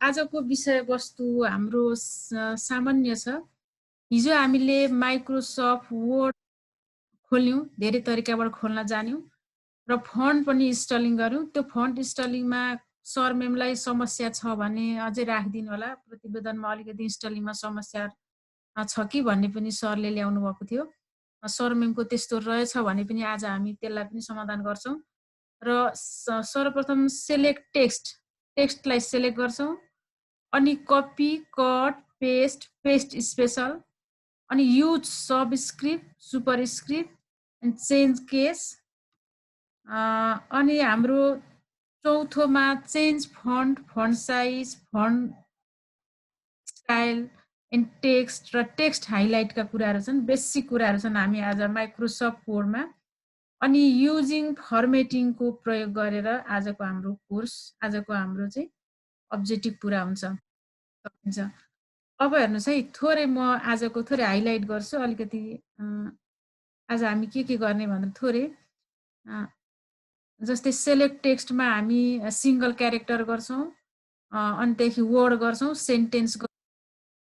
आजको विषयवस्तु हाम्रो सामान्य छ। हिजो हामीले माइक्रोसफ्ट वर्ड खोल्यौं, धेरै तरिकाबाट खोल्न जान्यौं र फन्ट पनि इन्स्टलिङ गर्यौं। त्यो फन्ट इन्स्टलिङमा सर मेमलाई समस्या छ भने अझै राखिदिनु होला। प्रतिवेदनमा अलिकति इन्स्टलिङमा समस्या छ कि भन्ने पनि सरले ल्याउनु भएको थियो। सर मेमको त्यस्तो रहेछ भने पनि आज हामी त्यसलाई पनि समाधान गर्छौं। र सर्वप्रथम सेलेक्ट टेक्स्टलाई सेलेक्ट गर्छौं, अनि कपी, कट, पेस्ट स्पेशल, अनि use subscript, superscript and change case. अनि हाम्रो चौथोमा change font size, font style and text र टेक्स्ट हाइलाइटका कुराहरू छन्, बेसिक कुराहरू छन् हामी आज माइक्रोसफ्ट वर्डमा। अनि युजिङ फर्मेटिङको प्रयोग गरेर आजको हाम्रो कोर्स, आजको हाम्रो चाहिँ अब्जेक्टिभ पुरा हुन्छ। अब हेर्नुहोस् है, थोरै म आजको थोरै हाइलाइट गर्छु। अलिकति आज हामी के गर्ने भन्दा थोरै जस्तै सेलेक्ट टेक्स्टमा हामी सिंगल क्यारेक्टर गर्छौं, अनि त्यसपछि वर्ड गर्छौं, सेन्टेन्स,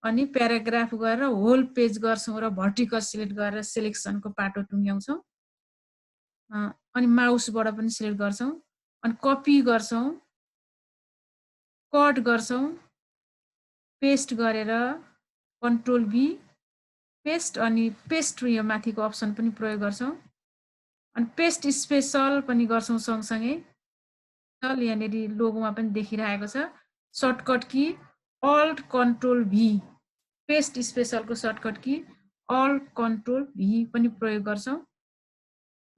अनि प्याराग्राफ गरेर होल पेज गर्छौं र भर्टिकल सिलेक्ट गरेर सिलेक्सनको पाटो टुङ्ग्याउँछौं। अनि माउसबाट पनि सिलेक्ट गर्छौं, अनि कपी गर्छौं, कट गर्छौं, पेस्ट गरेर कन्ट्रोल भी पेस्ट, अनि पेस्ट यो माथिको अप्सन पनि प्रयोग गर्छौं, अनि पेस्ट स्पेशल पनि गर्छौं सँगसँगै। यहाँनिर लोगोमा पनि देखिरहेको छ shortcut key alt control V, paste स्पेशलको shortcut key alt control V पनि प्रयोग गर्छौं।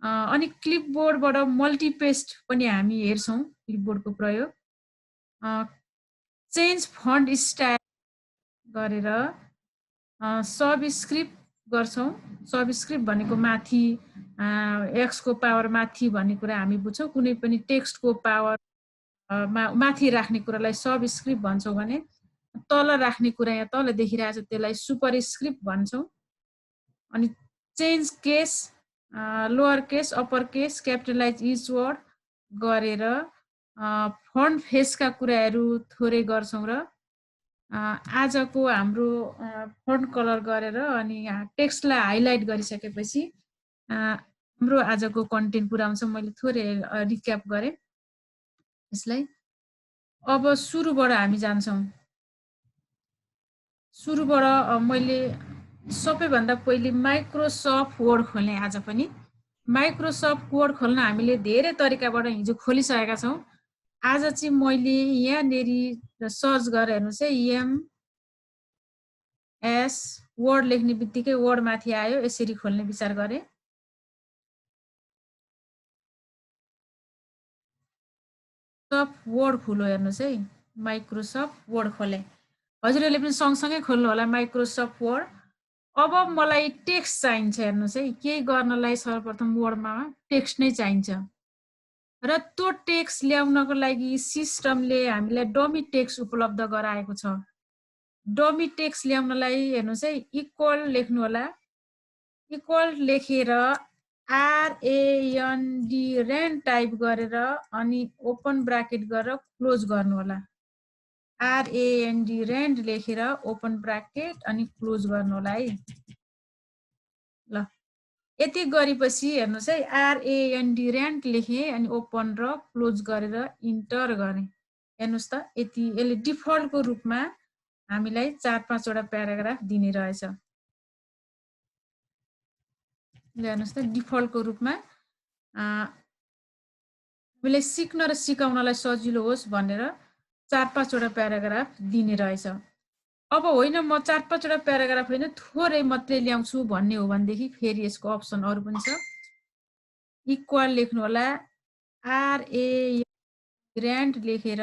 अनि क्लिपबोर्डबाट मल्टिपेस्ट पनि हामी हेर्छौं क्लिपबोर्डको प्रयोग। चेन्ज फन्ट स्टाइल गरेर सबस्क्रिप्ट गर्छौं। सबस्क्रिप्ट भनेको माथि एक्स को पावर माथि भन्ने कुरा हामी बुझ्छौं। कुनै पनि टेक्स्टको पावर माथि राख्ने कुरालाई सबस्क्रिप्ट भन्छौं भने तल राख्ने कुरा यहाँ तल देखिरहेको छ त्यसलाई सुपरस्क्रिप्ट भन्छौं। अनि change case, lower case, upper case, capitalise each word गरेर फन्ट फेसका कुराहरू थोरै गर्छौं र आजको हाम्रो फन्ट कलर गरेर अनि टेक्स्टलाई हाइलाइट गरिसकेपछि हाम्रो आजको कन्टेन्ट पुरा हुन्छ। मैले थोरै रिक्याप गरेँ यसलाई। अब सुरुबाट हामी जान्छौं। सुरुबाट मैले सबैभन्दा पहिले माइक्रोसफ्ट वर्ड खोल्ने। आज पनि माइक्रोसफ्ट वर्ड खोल्न हामीले धेरै तरिकाबाट हिजो खोलिसकेका छौं। आज चाहिँ मैले यहाँनिर सर्च गरेर हेर्नुहोस् है, MS वर्ड लेख्ने बित्तिकै वर्ड माथि आयो, यसरी खोल्ने विचार गरेँ। सफ्ट वर्ड खुलो, हेर्नुहोस् है, माइक्रोसफ्ट वर्ड खोले। हजुरहरूले पनि सँगसँगै खोल्नु होला माइक्रोसफ्ट वर्ड। अब मलाई टेक्स्ट चाहिन्छ, हेर्नुहोस् है, केही गर्नलाई सर्वप्रथम वर्डमा टेक्स्ट नै चाहिन्छ र त्यो टेक्स्ट ल्याउनको लागि सिस्टमले हामीलाई डमी टेक्स्ट उपलब्ध गराएको छ। डमी टेक्स्ट ल्याउनलाई हेर्नुहोस् है, इक्वल लेख्नु होला, इक्वल लेखेर RAND रेन्ड टाइप गरेर अनि ओपन ब्राकेट गरेर क्लोज गर्नु होला। RAND रेन्ड लेखेर ओपन ब्राकेट अनि क्लोज गर्नु होला है। ल, यति गरेपछि हेर्नुहोस् है, RAND रेन्ड लेखे अनि ओपन र क्लोज गरेर इन्टर गरेँ। हेर्नुहोस् त, यति यसले डिफल्टको रूपमा हामीलाई 4-5 वटा प्याराग्राफ दिने रहेछ। हेर्नुहोस् त, डिफल्टको रूपमा हामीलाई सिक्न र सिकाउनलाई सजिलो होस् भनेर 4-5 वटा प्याराग्राफ दिने रहेछ। अब होइन म 4-5 वटा प्याराग्राफ होइन थोरै मात्रै ल्याउँछु भन्ने हो भनेदेखि फेरि यसको अप्सन अरू पनि छ। इक्वल लेख्नु होला, RAND लेखेर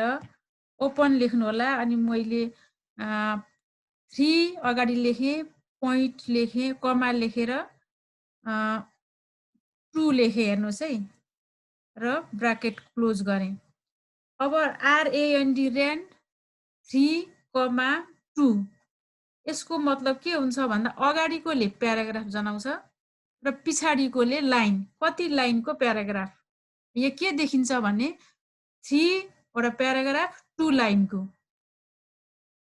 ओपन लेख्नु होला, अनि मैले 3 अगाडि लेखेँ, पोइन्ट लेखेँ, कमा लेखेर 2 लेखेँ, हेर्नुहोस् है, र ब्राकेट क्लोज गरेँ। अब RAND रेन्ड 3,2 यसको मतलब के हुन्छ भन्दा अगाडिकोले प्याराग्राफ जनाउँछ र पछाडिकोले लाइन, कति लाइनको प्याराग्राफ। यहाँ के देखिन्छ भने 3 वटा प्याराग्राफ 2 लाइनको।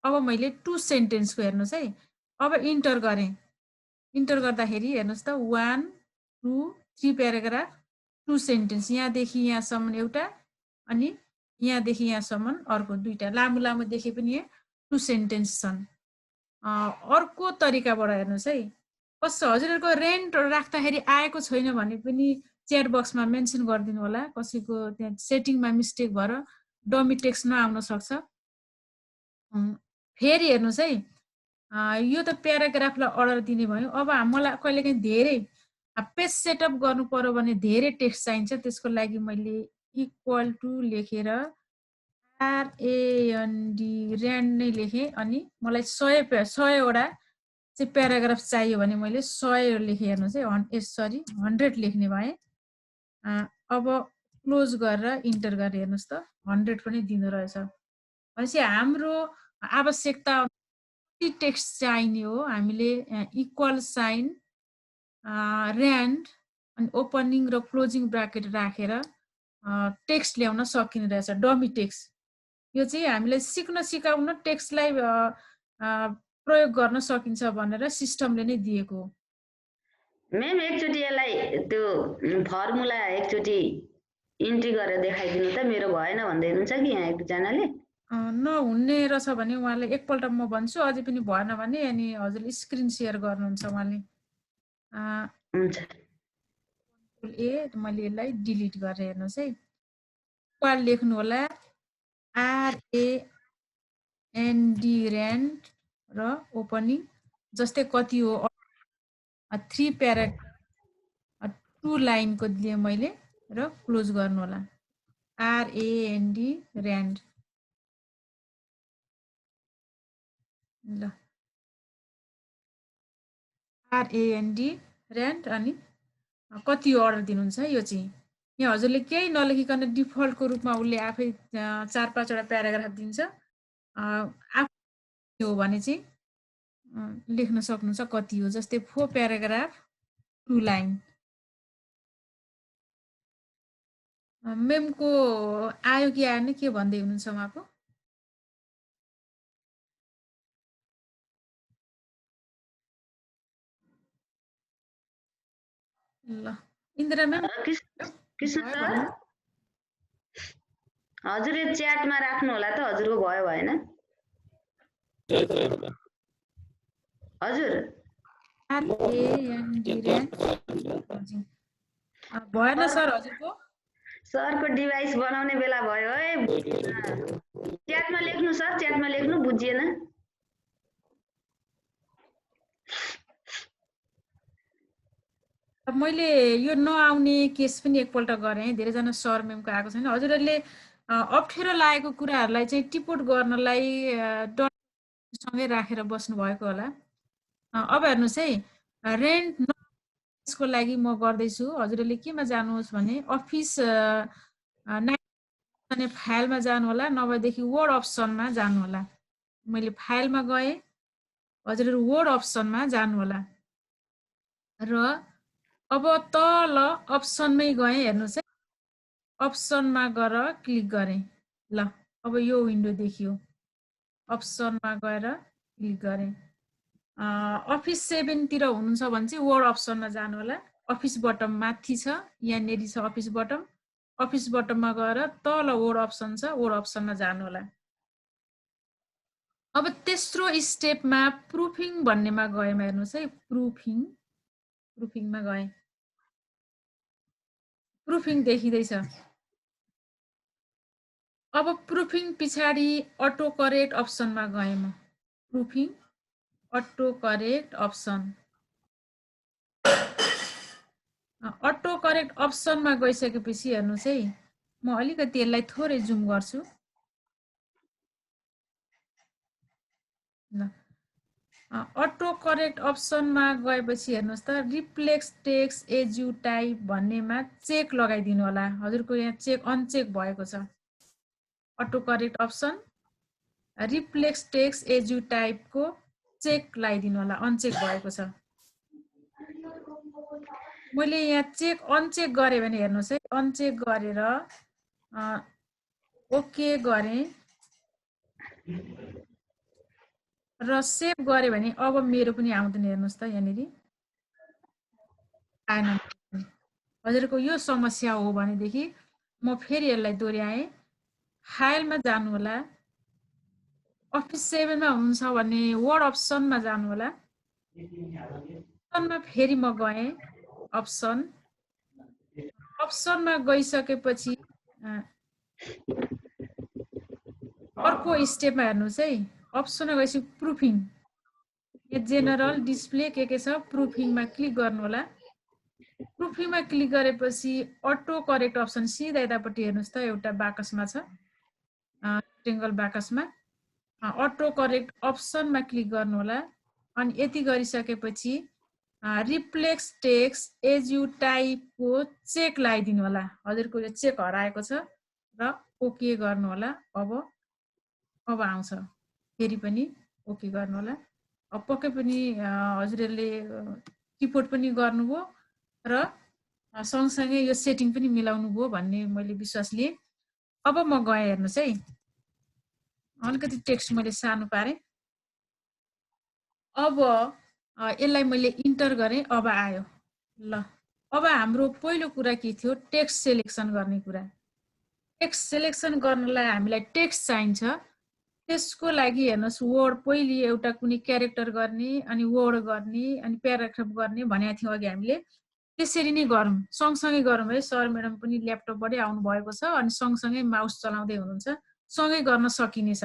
अब मैले 2 सेन्टेन्सको हेर्नुहोस् है। अब इन्टर गरेँ। इन्टर गर्दाखेरि हेर्नुहोस् त 1 2 3 प्याराग्राफ 2 सेन्टेन्स, यहाँदेखि यहाँसम्म एउटा अनि यहाँदेखि यहाँसम्म अर्को दुईटा, लामो लामो देखे पनि 2 सेन्टेन्स छन्। अर्को तरिकाबाट हेर्नुहोस् है, कसो हजुरहरूको रेन्ट राख्दाखेरि आएको छैन भने पनि च्याट बक्समा मेन्सन गरिदिनु होला। कसैको त्यहाँ सेटिङमा मिस्टेक भएर डमी टेक्स्ट नआउन सक्छ। फेरि हेर्नुहोस् है, यो त प्याराग्राफलाई अर्डर दिने भयो। अब मलाई कहिलेकाहीँ धेरै पेज सेटअप गर्नु पर्यो भने धेरै टेक्स्ट चाहिन्छ। त्यसको लागि मैले इक्वल टु लेखेर RAND ऱ्यान्ड नै लेखेँ अनि मलाई 100वटा चाहिँ प्याराग्राफ चाहियो भने मैले 100 लेखेँ। हेर्नुहोस् है, सरी 100 लेख्ने भएँ। अब क्लोज गरेर इन्टर गरेर हेर्नुहोस् त 100 पनि दिँदो रहेछ। भनेपछि हाम्रो आवश्यकता कति टेक्स्ट चाहिने हो, हामीले इक्वल साइन ऱ्यान्ड अनि ओपनिङ र क्लोजिङ ब्राकेट राखेर टेक्स्ट ल्याउन सकिने रहेछ, डमी टेक्स्ट। यो चाहिँ हामीलाई सिक्न सिकाउन टेक्स्टलाई प्रयोग गर्न सकिन्छ भनेर सिस्टमले नै दिएको हो। म्याम एकचोटि यसलाई त्यो फर्मुला एकचोटि इन्ट्री गरेर देखाइदिनु त, मेरो भएन भन्दै हुनुहुन्छ कि यहाँ एकजनाले। नहुने रहेछ भने उहाँले एकपल्ट म भन्छु, अझै पनि भएन भने अनि हजुरले स्क्रिन सेयर गर्नुहुन्छ उहाँले। हुन्छ मैले यसलाई डिलिट गरेर हेर्नुहोस् है, इक्वल लेख्नु होला RAND ऱ्यान्ड र ओपनिङ जस्तै कति हो 3 प्याराग्राफ 2 लाइनको दिएँ मैले र क्लोज गर्नु होला RAND ऱ्यान्ड। ल RAND ऱ्यान्ड अनि कति अर्डर दिनुहुन्छ यो चाहिँ यहाँ हजुरले केही नलेखिकन डिफल्टको रूपमा उसले आफै 4-5वटा प्याराग्राफ दिन्छ। आफू हो भने चाहिँ लेख्न सक्नुहुन्छ कति हो, जस्तै 4 प्याराग्राफ 2 लाइन। मेमको आयो कि आएन के भन्दै हुनुहुन्छ उहाँको? ल इन्दिरा म्याम कृष्ण सर, हजुरले च्याटमा राख्नु होला त, हजुरको भयो भएन? हजुर भएन सर हजुरको? सरको डिभाइस बनाउने बेला भयो है। च्याटमा लेख्नु सर, च्याटमा लेख्नु, बुझिएन। मैले यो नआउने केस पनि एकपल्ट गरेँ, धेरैजना सर मेमको आएको छैन। हजुरहरूले अप्ठ्यारो लागेको कुराहरूलाई चाहिँ टिपोट गर्नलाई सँगै राखेर बस्नु भएको होला। अब हेर्नुहोस् है, रेन्ट यसको लागि म गर्दैछु। हजुरहरूले केमा जानुहोस् भने अफिस फाइलमा जानु होला, नभएदेखि वर्ड अप्सनमा जानु होला। मैले फाइलमा गएँ, हजुरहरू वर्ड अप्सनमा जानु होला र अब तल अप्सनमै गएँ, हेर्नुहोस् है, अप्सनमा गएर क्लिक गरेँ। ल अब यो विन्डो देखियो, अप्सनमा गएर क्लिक गरेँ। अफिस 7 तिर हुनुहुन्छ भने चाहिँ वर्ड अप्सनमा जानु होला। अफिस बटम माथि छ, यहाँनिर छ अफिस बटम। अफिस बटममा गएर तल वर्ड अप्सन छ, वर्ड अप्सनमा जानु होला। अब तेस्रो स्टेपमा प्रुफिङ भन्नेमा गएमा हेर्नुहोस् है, प्रुफिङमा गएँ, प्रुफिङ देखिँदैछ। अब प्रुफिङ पछाडि अटो करेक्ट अप्सनमा गएँ म, proofing auto correct option. Auto correct अप्सनमा गइसकेपछि हेर्नुहोस् है, म अलिकति यसलाई थोरै जुम गर्छु। अटो करेक्ट अप्सनमा गएपछि हेर्नुहोस् त, replace text as you type भन्नेमा चेक लगाइदिनु होला। हजुरको यहाँ चेक अनचेक भएको छ। Auto correct option replace text as you टाइपको चेक लगाइदिनु होला, अनचेक भएको छ। मैले यहाँ चेक अनचेक गरेँ भने हेर्नुहोस् है, अनचेक गरेर ओके गरेँ। र सेभ गरे भने अब मेरो पनि आउँदैन हेर्नुहोस् त यहाँनिर आएन। हजुरको यो समस्या हो भनेदेखि म फेरि यसलाई दोहोऱ्याएँ। फाइलमा जानु होला, अफिस 7 मा हुन्छ भने वर्ड अप्सनमा जानु होला। अप्सनमा फेरि म गएँ, अप्सनमा गइसकेपछि अर्को स्टेपमा हेर्नुहोस् है, अप्सनमा गएपछि प्रुफिङ, यहाँ जेनरल डिस्प्ले के छ, प्रुफिङमा क्लिक गर्नु होला। प्रुफिङमा क्लिक गरेपछि अटो करेक्ट अप्सन सिधा यतापट्टि हेर्नुहोस् त एउटा बाकसमा छ, रेक्टेङ्गल बाकसमा अटो करेक्ट अप्सनमा क्लिक गर्नु होला। अनि यति गरिसकेपछि रिप्लेक्स टेक्स्ट एज यु टाइपको चेक लगाइदिनु होला। हजुरको यो चेक हराएको छ र ओके गर्नु होला। अब आउँछ, फेरि पनि ओके गर्नु होला। अब पक्कै पनि हजुरले किबोर्ड पनि गर्नुभयो र सँगसँगै यो सेटिङ पनि मिलाउनु भयो भन्ने मैले विश्वास लिएँ। अब म गएँ हेर्नुहोस् है, अलिकति टेक्स्ट मैले सानो पारेँ। अब यसलाई मैले इन्टर गरेँ, अब आयो। ल अब हाम्रो पहिलो कुरा के थियो, टेक्स्ट सेलेक्सन गर्ने कुरा। टेक्स्ट सेलेक्सन गर्नलाई हामीलाई टेक्स्ट चाहिन्छ। त्यसको लागि हेर्नुहोस्, वर्ड पहिले एउटा कुनै क्यारेक्टर गर्ने, अनि वर्ड गर्ने, अनि प्याराग्राफ गर्ने भनेको थियौँ अघि हामीले। त्यसरी नै गरौँ, सँगसँगै गरौँ है। सर म्याडम पनि ल्यापटपबाटै आउनु भएको छ अनि सँगसँगै माउस चलाउँदै हुनुहुन्छ, सँगै गर्न सकिनेछ।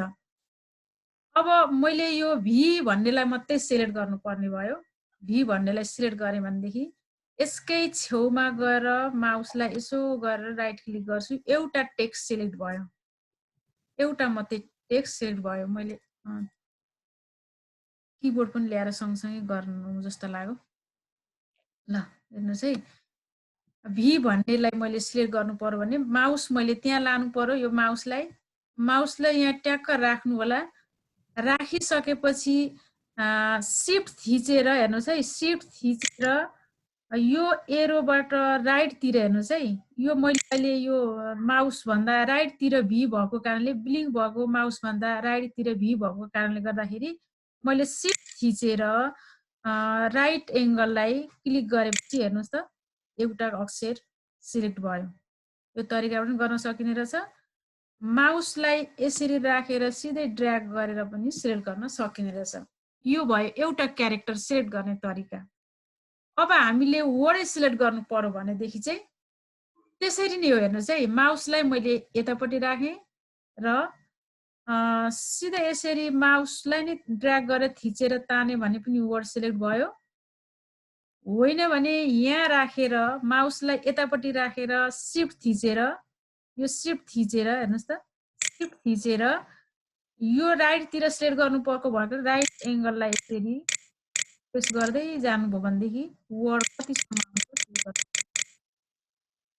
अब मैले यो भी भन्नेलाई मात्रै सिलेक्ट गर्नुपर्ने भयो। भी भन्नेलाई सिलेक्ट गरेँ भनेदेखि यसकै छेउमा गएर माउसलाई यसो गरेर राइट क्लिक गर्छु, एउटा टेक्स्ट सिलेक्ट भयो, एउटा मात्रै टेक्स्ट सिलेक्ट भयो। मैले किबोर्ड पनि ल्याएर सँगसँगै गर्नु जस्तो लाग्यो। ल हेर्नुहोस् है, भी भन्नेलाई मैले सिलेक्ट गर्नु पर्यो भने माउस मैले त्यहाँ लानु पर्यो। यो माउसलाई यहाँ ट्याक्क राख्नु होला। राखिसकेपछि सिफ्ट थिचेर हेर्नुहोस् है, सिफ्ट थिचेर यो एरोबाट राइटतिर हेर्नुहोस् है। यो मैले अहिले यो माउस भन्दा राइटतिर भी भएको कारणले, ब्लिङ्क भएको माउस भन्दा राइटतिर भी भएको कारणले गर्दाखेरि मैले सिफ्ट थिचेर राइट एङ्गललाई क्लिक गरेपछि हेर्नुहोस् त एउटा अक्षर सिलेक्ट भयो। यो तरिकाबाट पनि गर्न सकिने रहेछ। माउसलाई यसरी राखेर सिधै ड्र्याग गरेर पनि सिलेक्ट गर्न सकिने रहेछ। यो भयो एउटा क्यारेक्टर सिलेक्ट गर्ने तरिका। अब हामीले वर्ड सिलेक्ट गर्नु पर्यो भनेदेखि चाहिँ त्यसरी नै हो। हेर्नुहोस् है, माउसलाई मैले यतापट्टि राखेँ र सिधै यसरी माउसलाई नै ड्र्याग गरेर थिचेर ताने भने पनि वर्ड सिलेक्ट भयो। होइन भने यहाँ राखेर माउसलाई यतापट्टि राखेर सिफ्ट थिचेर, यो सिफ्ट थिचेर हेर्नुहोस् त, सिफ्ट थिचेर यो राइटतिर सिलेक्ट गर्नु पर्को भनेको राइट एङ्गललाई यसरी प्रेस गर्दै जानुभयो भनेदेखि वर्ड कतिसम्म आउँछ।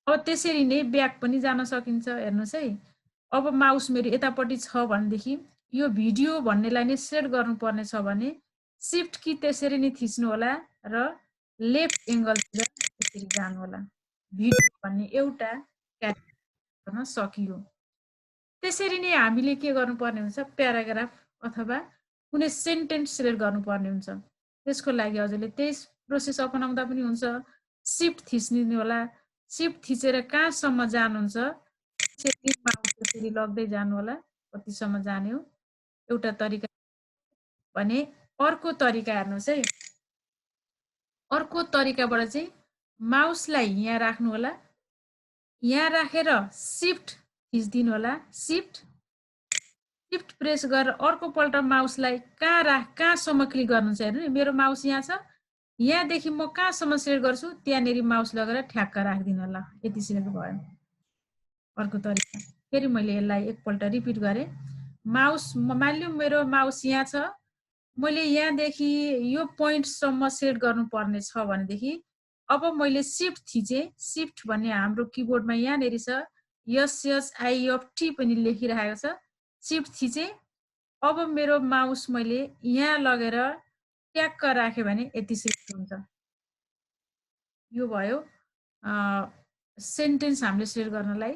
अब त्यसरी नै ब्याक पनि जान सकिन्छ। हेर्नुहोस् है, अब माउस मेरो यतापट्टि छ भनेदेखि यो भिडियो भन्नेलाई नै सिलेक्ट गर्नुपर्ने छ भने सिफ्ट की त्यसरी नै थिच्नु होला र लेफ्ट एङ्गलतिर त्यसरी जानु होला। भिडियो भन्ने एउटा क्यारेक्टर गर्न सकियो। त्यसरी नै हामीले के गर्नुपर्ने हुन्छ, प्याराग्राफ अथवा कुनै सेन्टेन्स सिलेक्ट गर्नुपर्ने हुन्छ। त्यसको लागि हजुरले त्यही प्रोसेस अपनाउँदा पनि हुन्छ। सिफ्ट थिच्नु होला, सिफ्ट थिचेर कहाँसम्म जानुहुन्छ त्यसरी लग्दै जानु होला, कतिसम्म जाने हो एउटा तरिका भने। अर्को तरिका हेर्नुहोस् है, अर्को तरिकाबाट चाहिँ माउसलाई यहाँ राख्नु होला, यहाँ राखेर सिफ्ट थिच्दिनु होला, सिफ्ट प्रेस गरेर अर्को पल्ट माउसलाई कहाँसम्म क्लिक गर्नुहुन्छ। हेर्नु मेरो माउस यहाँ छ, यहाँदेखि म कहाँसम्म सिलेक्ट गर्छु त्यहाँनिर माउस लगेर ठ्याक्क राखिदिनु होला, यति सिलेक्ट भयो। अर्को तरिका फेरि मैले यसलाई एकपल्ट रिपिट गरेँ। माउस मानिलिउँ मेरो माउस यहाँ छ, मैले यहाँदेखि यो पोइन्टसम्म सेट गर्नुपर्ने छ भनेदेखि अब मैले सिफ्ट थिचेँ। सिफ्ट भन्ने हाम्रो किबोर्डमा यहाँनिर छ, SHIFT पनि लेखिरहेको छ। सिफ्ट थिचेँ। अब मेरो माउस मैले यहाँ लगेर ट्याक्क राखेँ भने यति सिलेक्ट हुन्छ। यो भयो सेन्टेन्स हामीले सिलेक्ट गर्नलाई।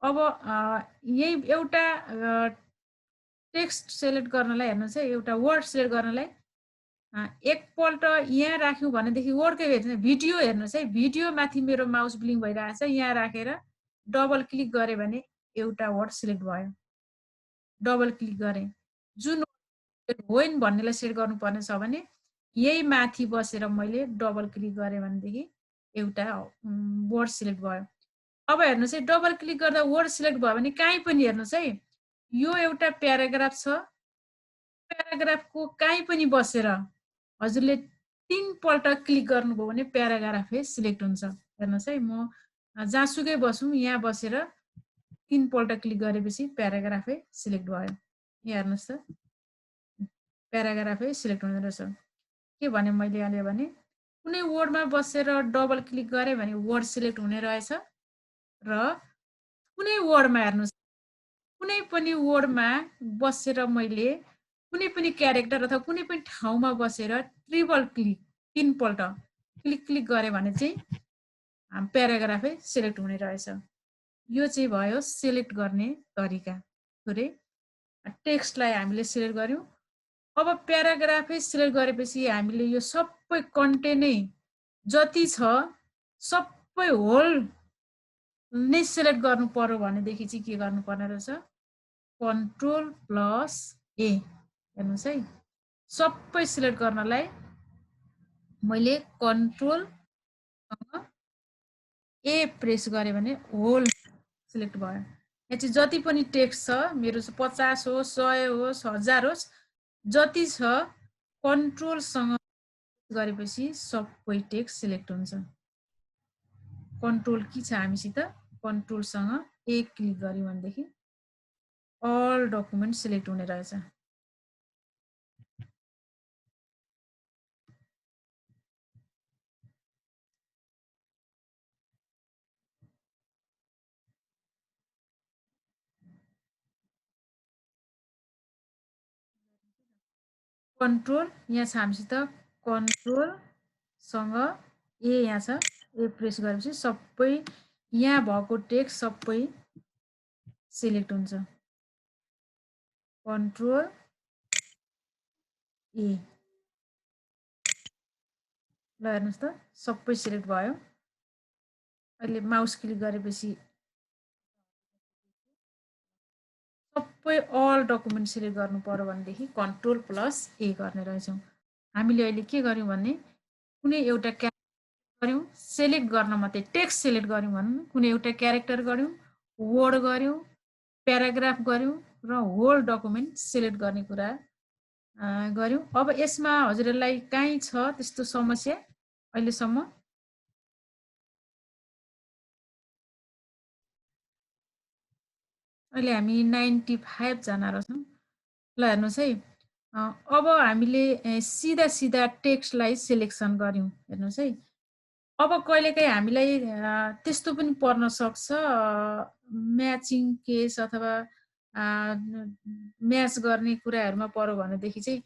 अब यही एउटा टेक्स्ट सिलेक्ट गर्नलाई हेर्नुहोस् है, एउटा वर्ड सिलेक्ट गर्नलाई एकपल्ट यहाँ राख्यौँ भनेदेखि वर्डकै हेर्नु, भिडियो हेर्नुहोस् है, भिडियो माथि मेरो माउस ब्लिङ भइरहेछ, यहाँ राखेर डबल क्लिक गरेँ भने एउटा वर्ड सिलेक्ट भयो। डबल क्लिक गरेँ, जुन होइन भन्नेलाई सेट गर्नुपर्ने छ भने यही माथि बसेर मैले डबल क्लिक गरेँ भनेदेखि एउटा वर्ड सिलेक्ट भयो। अब हेर्नुहोस् है, डबल क्लिक गर्दा वर्ड सिलेक्ट भयो भने कहीँ पनि हेर्नुहोस् है, यो एउटा प्याराग्राफ छ, प्याराग्राफको कहीँ पनि बसेर हजुरले 3 पल्ट क्लिक गर्नुभयो भने प्याराग्राफै सिलेक्ट हुन्छ। हेर्नुहोस् है, म जहाँसुकै बसौँ यहाँ बसेर 3 पल्ट क्लिक गरेपछि प्याराग्राफै सिलेक्ट भयो। यहाँ हेर्नुहोस् त, प्याराग्राफै सिलेक्ट हुँदो रहेछ। के भने मैले अहिले भने कुनै वर्डमा बसेर डबल क्लिक गरेँ भने वर्ड सिलेक्ट हुने रहेछ र कुनै वर्डमा हेर्नुहोस्, कुनै पनि वर्डमा बसेर मैले कुनै पनि क्यारेक्टर अथवा कुनै पनि ठाउँमा बसेर ट्रिपल क्लिक 3 पल्ट क्लिक गरेँ भने चाहिँ प्याराग्राफै सिलेक्ट हुने रहेछ। यो चाहिँ भयो सिलेक्ट गर्ने तरिका। थोरै टेक्स्टलाई हामीले सिलेक्ट गर्यौँ। अब प्याराग्राफै सिलेक्ट गरेपछि हामीले यो सबै कन्टेन्टै जति छ सबै होल नै सिलेक्ट गर्नु पर्यो भनेदेखि चाहिँ के गर्नुपर्ने रहेछ, Ctrl+A। हेर्नुहोस् है, सबै सिलेक्ट गर्नलाई मैले Ctrl+A प्रेस गरेँ भने होल सिलेक्ट भयो। यहाँ चाहिँ जति पनि टेक्स्ट छ मेरो 50 होस्, 100 होस्, 1000 होस्, जति छ कन्ट्रोलसँग गरेपछि सबै टेक्स्ट सिलेक्ट हुन्छ। कन्ट्रोल के छ हामीसित, कन्ट्रोलसँग ए क्लिक गर्यौँ भनेदेखि अल डकुमेन्ट सिलेक्ट हुने रहेछ। कन्ट्रोल यहाँ छ हामीसित, कन्ट्रोलसँग ए यहाँ छ, ए प्रेस गरेपछि सबै यहाँ भएको टेक्स्ट सबै सिलेक्ट हुन्छ। Ctrl+A। ल हेर्नुहोस् त, सबै सिलेक्ट भयो। अहिले माउस क्लिक गरेपछि सबै अल डकुमेन्ट सिलेक्ट गर्नु पर्यो भनेदेखि Ctrl+A गर्ने रहेछौँ। हामीले अहिले के गर्यौँ भने कुनै एउटा क्यारेक्टर गर्यौँ, सिलेक्ट गर्न मात्रै टेक्स्ट सिलेक्ट गर्यौँ भने कुनै एउटा क्यारेक्टर गर्यौँ, वर्ड गर्यौँ, प्याराग्राफ गर्यौँ र होल डकुमेन्ट सिलेक्ट गर्ने कुरा गर्यौँ। अब यसमा हजुरहरूलाई काहीँ छ त्यस्तो समस्या अहिलेसम्म? अहिले हामी 95 जना रहेछौँ। ल हेर्नुहोस् है, अब हामीले सिधा सिधा टेक्स्टलाई सिलेक्सन गर्यौँ। हेर्नुहोस् है, अब कहिलेकाहीँ हामीलाई त्यस्तो पनि पर्न सक्छ, म्याचिङ केस अथवा म्याच गर्ने कुराहरूमा पर्यो भनेदेखि चाहिँ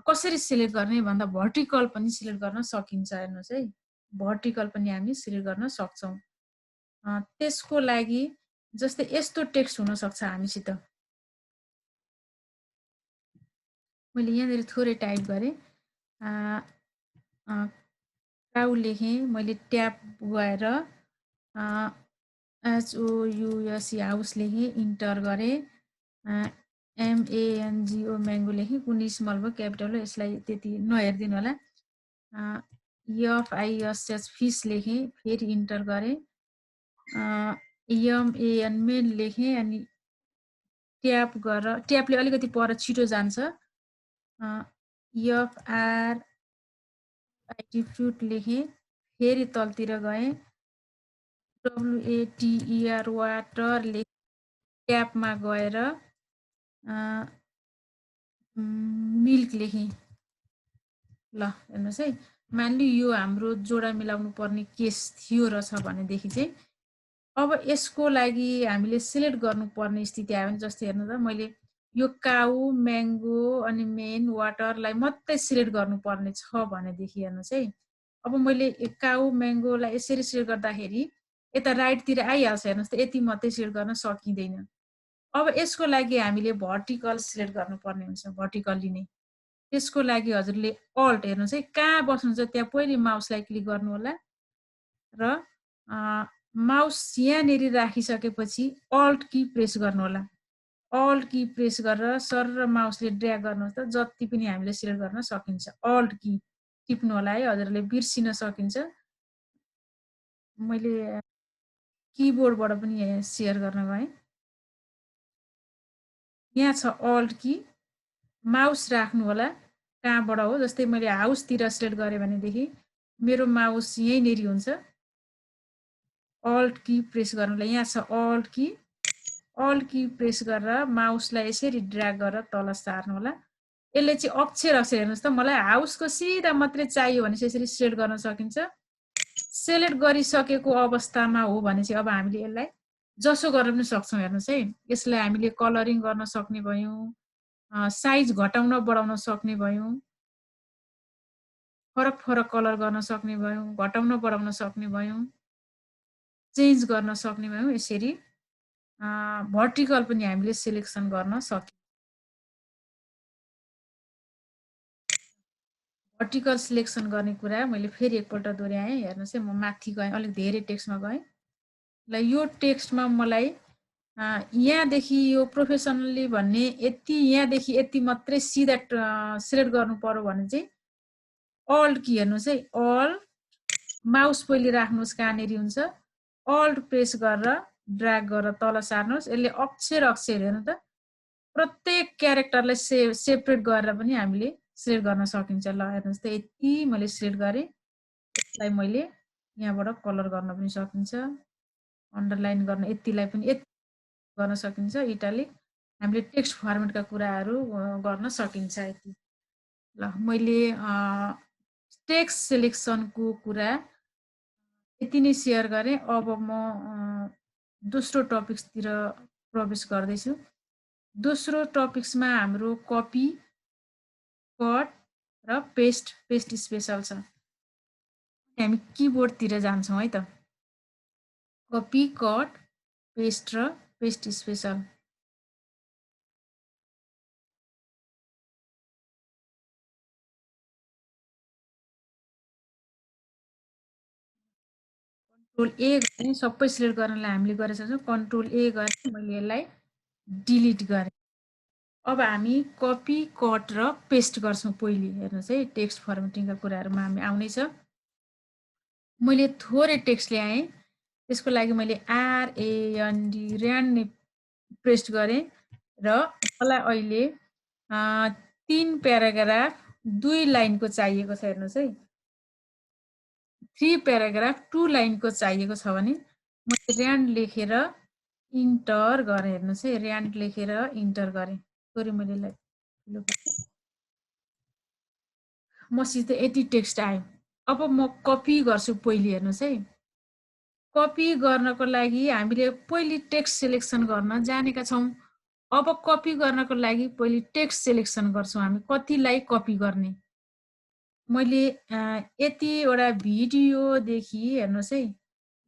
कसरी सिलेक्ट गर्ने भन्दा भर्टिकल पनि सिलेक्ट गर्न सकिन्छ। हेर्नुहोस् है, भर्टिकल पनि हामी सिलेक्ट गर्न सक्छौँ। त्यसको लागि जस्तै यस्तो टेक्स्ट हुनसक्छ हामीसित, मैले यहाँनिर थोरै टाइप गरेँ, काउ लेखेँ, मैले ट्याब गएर HOUSE हाउस लेखेँ, इन्टर गरेँ, MANGO म्याङ्गो लेखेँ, कुनै स्मल भयो क्यापिटल हो यसलाई त्यति नहेरिदिनु होला। FISH फिस लेखेँ, फेरि इन्टर गरेँ, MAN मेन लेखेँ, अनि ट्याप गरेर ट्यापले अलिकति पर छिटो जान्छ, FRIT फ्रुट लेखेँ, फेरि तलतिर गएँ, WATER वाटर लेखेँ, ट्यापमा गएर मिल्क लेखेँ। ल हेर्नुहोस् है, मान्नु यो हाम्रो जोडा मिलाउनु पर्ने केस थियो रहेछ भनेदेखि चाहिँ अब यसको लागि हामीले सिलेक्ट गर्नुपर्ने स्थिति आयो भने जस्तै हेर्नु त, मैले यो काउ, म्याङ्गो अनि मेन वाटरलाई मात्रै सिलेक्ट गर्नुपर्ने छ भनेदेखि हेर्नुहोस् है, अब मैले काउ म्याङ्गोलाई यसरी सिलेक्ट गर्दाखेरि यता राइटतिर आइहाल्छ। हेर्नुहोस् त, यति मात्रै सिलेक्ट गर्न सकिँदैन। अब यसको लागि हामीले भर्टिकल सिलेक्ट गर्नुपर्ने हुन्छ, भर्टिकल्ली नै। त्यसको लागि हजुरले अल्ट हेर्नुहोस् है, कहाँ बस्नुहुन्छ त्यहाँ पहिले माउसलाई क्लिक गर्नु होला र माउस यहाँनेरि राखिसकेपछि अल्ट की प्रेस गर्नु होला। अल्ट की प्रेस गरेर सर र माउसले ड्र्याग गर्नुहोस् त, जति पनि हामीले सिलेक्ट गर्न सकिन्छ। अल्ट की टिप्नु होला है, हजुरले बिर्सिन सकिन्छ। मैले किबोर्डबाट पनि सेयर गर्न गएँ। यहाँ छ अल्ट की, माउस राख्नु होला कहाँबाट हो, जस्तै मैले हाउसतिर सिलेक्ट गरेँ भनेदेखि मेरो माउस यहीँनेरि हुन्छ। अल्ट की प्रेस गर्नुलाई यहाँ छ अल्ट की प्रेस गरेर माउसलाई यसरी ड्र्याग गरेर तल सार्नु होला। यसले चाहिँ अक्षर अक्षर हेर्नुहोस् त, मलाई हाउसको सिधा मात्रै चाहियो भने चाहिँ यसरी सिलेक्ट गर्न सकिन्छ। सिलेक्ट गरिसकेको अवस्थामा हो भने चाहिँ अब हामीले यसलाई जसो गर्न पनि सक्छौँ। हेर्नुहोस् है, यसलाई हामीले कलरिङ गर्न सक्ने भयौँ, साइज घटाउन बढाउन सक्ने भयौँ, फरक फरक कलर गर्न सक्ने भयौँ, घटाउन बढाउन सक्ने भयौँ, चेन्ज गर्न सक्ने भयौँ। यसरी भर्टिकल पनि हामीले सिलेक्सन गर्न सक्यौँ। भर्टिकल सिलेक्सन गर्ने कुरा मैले फेरि एकपल्ट दोहोऱ्याएँ। हेर्नुहोस् है, म माथि गएँ, अलिक धेरै टेक्स्टमा गएँ। ल यो टेक्स्टमा मलाई यहाँदेखि यो प्रोफेसनली भन्ने यति, यहाँदेखि यति मात्रै सिधा सिलेक्ट गर्नु पर्यो भने चाहिँ अल्ट की हेर्नुहोस् है, अल्ट माउस पहिले राख्नुहोस् कहाँनेरि हुन्छ, अल्ट प्रेस गरेर ड्र्याग गरेर तल सार्नुहोस्। यसले अक्षर अक्षर हेर्नु त, प्रत्येक क्यारेक्टरलाई सेपरेट गरेर पनि हामीले सिलेक्ट गर्न सकिन्छ। ल हेर्नुहोस् त, यति मैले सिलेक्ट गरेँ, यसलाई मैले यहाँबाट कलर गर्न पनि सकिन्छ, अन्डरलाइन गर्न यतिलाई पनि यति गर्न सकिन्छ, इटालिक हामीले टेक्स्ट फर्मेटका कुराहरू गर्न सकिन्छ यति। ल मैले टेक्स्ट सिलेक्सनको कुरा यति नै सेयर गरेँ। अब म दोस्रो टपिक्सतिर प्रवेश गर्दैछु। दोस्रो टपिक्समा हाम्रो कपी, कट र पेस्ट स्पेसल छ। हामी किबोर्डतिर जान्छौँ है त। कपी, कट, पेस्ट र पेस्ट स्पेसल। कन्ट्रोल ए गरेँ, सबै सिलेक्ट गर्नलाई हामीले गरेका छौँ। कन्ट्रोल ए गरेँ, मैले यसलाई डिलिट गरेँ। अब हामी कपी, कट र पेस्ट गर्छौँ पहिले। हेर्नुहोस् है, टेक्स्ट फर्मेटिङका कुराहरूमा हामी आउनेछ। मैले थोरै टेक्स्ट ल्याएँ, त्यसको लागि मैले RAND ऱ्यान्ड प्रेस गरेँ र मलाई अहिले 3 प्याराग्राफ 2 लाइनको चाहिएको छ। हेर्नुहोस् है, 3 प्याराग्राफ 2 लाइनको चाहिएको छ भने मैले ऱ्यान्ड लेखेर इन्टर गरेँ। हेर्नुहोस् है, ऱ्यान्ड लेखेर इन्टर गरेँ। सरी, मैले मसित यति टेक्स्ट आयो। अब म कपी गर्छु पहिले। हेर्नुहोस् है, कपी गर्नको लागि हामीले पहिले टेक्स्ट सिलेक्सन गर्न जानेका छौँ। अब कपी गर्नको लागि पहिले टेक्स्ट सिलेक्सन गर्छौँ हामी, कतिलाई कपी गर्ने। मैले यतिवटा भिडियोदेखि हेर्नुहोस् है,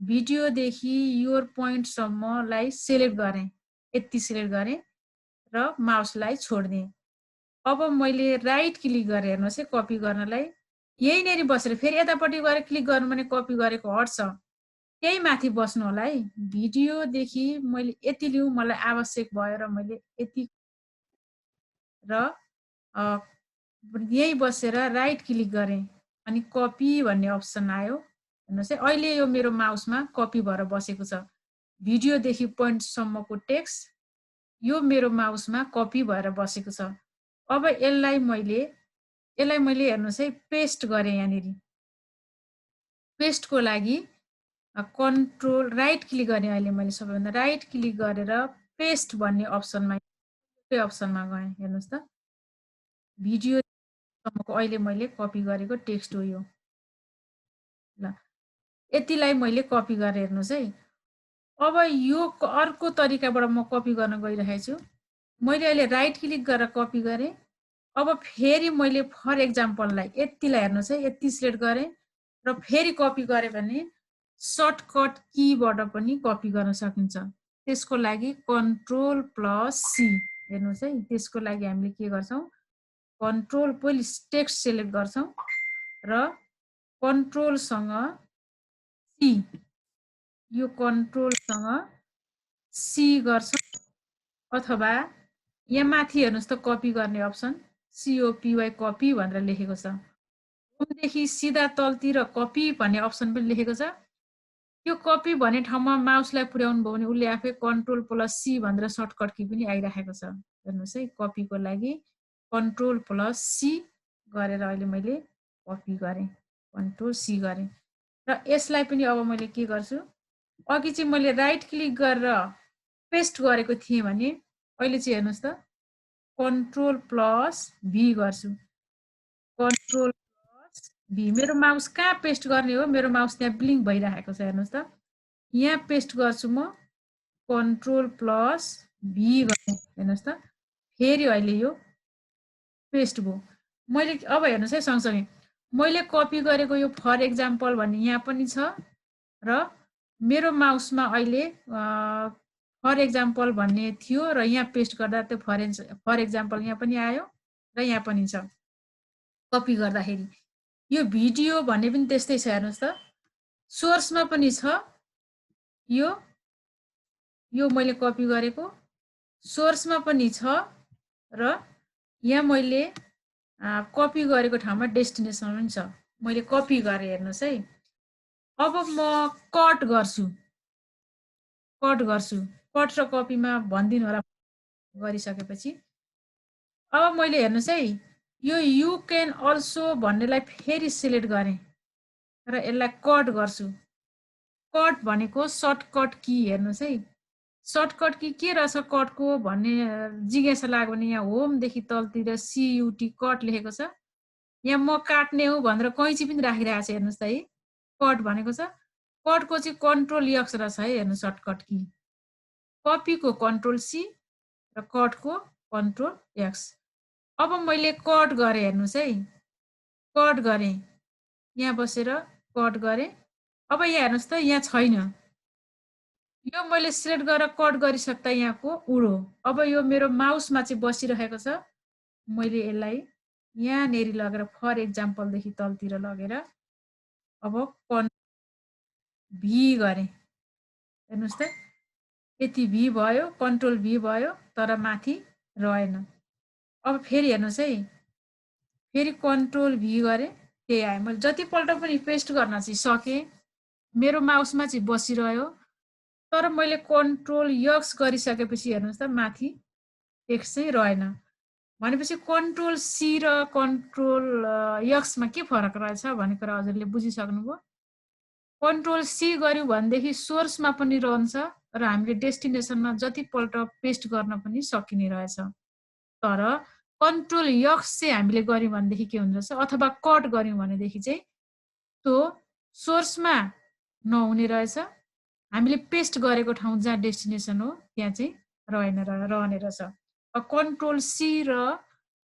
भिडियोदेखि योर पोइन्टसम्मलाई सिलेक्ट गरेँ, यति सिलेक्ट गरेँ र माउसलाई छोडिदिएँ। अब मैले राइट क्लिक गरेँ। हेर्नुहोस् है, कपी गर्नलाई यहीँनेरि बसेर फेरि यतापट्टि गएर क्लिक गर्नु भने कपी गरेको हट्छ। त्यही माथि बस्नु होला है। भिडियोदेखि मैले यति लिउँ, मलाई आवश्यक भयो र मैले यति र यही बसेर राइट क्लिक गरेँ अनि कपी भन्ने अप्सन आयो। हेर्नुहोस् है, अहिले यो मेरो माउसमा कपी भएर बसेको छ। भिडियोदेखि पोइन्टसम्मको टेक्स्ट यो मेरो माउसमा कपी भएर बसेको छ। अब यसलाई मैले हेर्नुहोस् है, पेस्ट गरेँ। यहाँनिर पेस्टको लागि कन्ट्रोल राइट क्लिक गरेँ। अहिले मैले सबैभन्दा राइट क्लिक गरेर पेस्ट भन्ने अप्सनमा गएँ। हेर्नुहोस् त, भिडियोसम्मको अहिले मैले कपी गरेको टेक्स्ट हो यो। ल यतिलाई मैले कपी गरेँ। हेर्नुहोस् है, अब यो अर्को तरिकाबाट म कपी गर्न गइरहेको छु। मैले अहिले राइट क्लिक गरेर कपी गरेँ। अब फेरि मैले फर एक्जाम्पललाई यतिलाई हेर्नुहोस् है, यति सिलेक्ट गरेँ र फेरि कपी गरेँ भने सर्टकट कीबाट पनि कपी गर्न सकिन्छ। त्यसको लागि कन्ट्रोल प्लस सी हेर्नुहोस् है त्यसको लागि हामीले के गर्छौं कन्ट्रोल पहिले टेक्स्ट सिलेक्ट गर्छौं र कन्ट्रोल सँग सी यो कन्ट्रोल सँग सी गर्छौं अथवा यहाँ माथि हेर्नुहोस् त कपी गर्ने अप्सन COPY कपी भनेर लेखेको छ होमदेखि सिधा तलतिर कपी भन्ने अप्सन पनि लेखेको छ यो कपी भन्ने ठाउँमा माउसलाई पुर्याउनु भयो भने उले आफै कन्ट्रोल प्लस सी भनेर सर्टकट की पनि आइराखेको छ हेर्नुहोस् है कपीको लागि कन्ट्रोल प्लस सी गरेर अहिले मैले कपी गरे कन्ट्रोल सी गरे र यसलाई पनि अब मैले के गर्छु अघि चाहिँ मैले राइट क्लिक गरेर पेस्ट गरेको थिएँ भने अहिले चाहिँ हेर्नुहोस् त कन्ट्रोल प्लस भी गर्छु कन्ट्रोल प्लस भी मेरो माउस कहाँ पेस्ट गर्ने हो मेरो माउस त्यहाँ ब्लिङ्क भइरहेको छ हेर्नुहोस् त यहाँ पेस्ट गर्छु म कन्ट्रोल प्लस भी गर्ने हेर्नुहोस् त फेरि अहिले यो पेस्ट भयो मैले अब हेर्नुहोस् है सँगसँगै मैले कपी गरेको यो फर एक्जाम्पल भन्ने यहाँ पनि छ र मेरो माउसमा अहिले फर एक्जाम्पल भन्ने थियो र यहाँ पेस्ट गर्दा त्यो फर एक्जाम्पल यहाँ पनि आयो र यहाँ पनि छ कपी गर्दाखेरि यो भिडियो भन्ने पनि त्यस्तै छ हेर्नुहोस् त सोर्समा पनि छ यो मैले कपी गरेको सोर्समा पनि छ र यहाँ मैले कपी गरेको ठाउँमा डेस्टिनेसन पनि छ मैले कपी गरे हेर्नुहोस् है अब म कट गर्छु कट र कपीमा भन्दिनु होला गरिसकेपछि अब मैले हेर्नुहोस् है यो यु क्यान अल्सो भन्नेलाई फेरि सिलेक्ट गरेँ र यसलाई कट गर्छु कट भनेको सर्टकट की हेर्नुहोस् है सर्टकट की के रहेछ कटको भन्ने जिज्ञासा लाग्यो भने यहाँ होमदेखि तलतिर CUT कट लेखेको छ यहाँ म काट्ने हो भनेर कैँची पनि राखिरहेको छ हेर्नुहोस् त है कट भनेको छ कटको चाहिँ कन्ट्रोल एक्स रहेछ है हेर्नु सर्टकट की कपीको कन्ट्रोल सी र कटको कन्ट्रोल एक्स अब मैले कट गरेँ हेर्नुहोस् है कट गरेँ यहाँ बसेर कट गरेँ अब यहाँ हेर्नुहोस् त यहाँ छैन यो मैले सिलेक्ट गरेर कट गरिसक्दा यहाँको उडो अब यो मेरो माउसमा चाहिँ बसिरहेको छ मैले यसलाई यहाँनेरि लगेर फर एक्जाम्पलदेखि तलतिर लगेर अब भी गरेँ हेर्नुहोस् त यति भी भयो कन्ट्रोल भी भयो तर माथि रहेन अब फेरि हेर्नुहोस् है फेरि कन्ट्रोल भी गरेँ त्यही आयो मैले जतिपल्ट पनि पेस्ट गर्न चाहिँ सकेँ मेरो माउसमा चाहिँ बसिरह्यो तर मैले कन्ट्रोल एक्स गरिसकेपछि हेर्नुहोस् त माथि टेक्स्ट चाहिँ रहेन भनेपछि कन्ट्रोल सी र कन्ट्रोल एक्समा के फरक रहेछ भन्ने कुरा हजुरले बुझिसक्नुभयो कन्ट्रोल सी गर्यो भनेदेखि सोर्समा पनि रहन्छ र हामीले डेस्टिनेसनमा जतिपल्ट पेस्ट गर्न पनि सकिने रहेछ तर कन्ट्रोल एक्स चाहिँ हामीले गर्यौँ भनेदेखि के हुँदो रहेछ अथवा कट गर्यौँ भनेदेखि चाहिँ त्यो सोर्समा नहुने रहेछ हामीले पेस्ट गरेको ठाउँ जहाँ डेस्टिनेसन हो त्यहाँ चाहिँ रहने रहेछ कन्ट्रोल सी र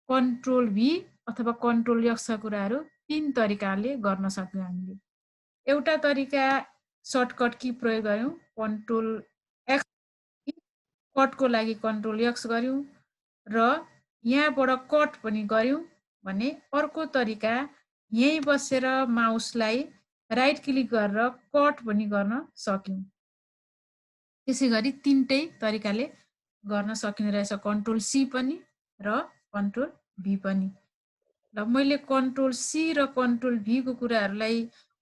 कन्ट्रोल भी अथवा कन्ट्रोल एक्सका कुराहरू तीन तरिकाले गर्न सक्यौँ हामीले एउटा तरिका सर्टकट की प्रयोग गर्यौँ कन्ट्रोल एक्स कटको लागि कन्ट्रोल एक्स गर्यौँ र यहाँबाट कट पनि गर्यौँ भने अर्को तरिका यहीँ बसेर माउसलाई राइट क्लिक गरेर कट पनि गर्न सक्यौँ त्यसै गरी तीनटै तरिकाले गर्न सकिने रहेछ कन्ट्रोल सी पनि र कन्ट्रोल भी पनि ल मैले कन्ट्रोल सी र कन्ट्रोल भी को कुराहरूलाई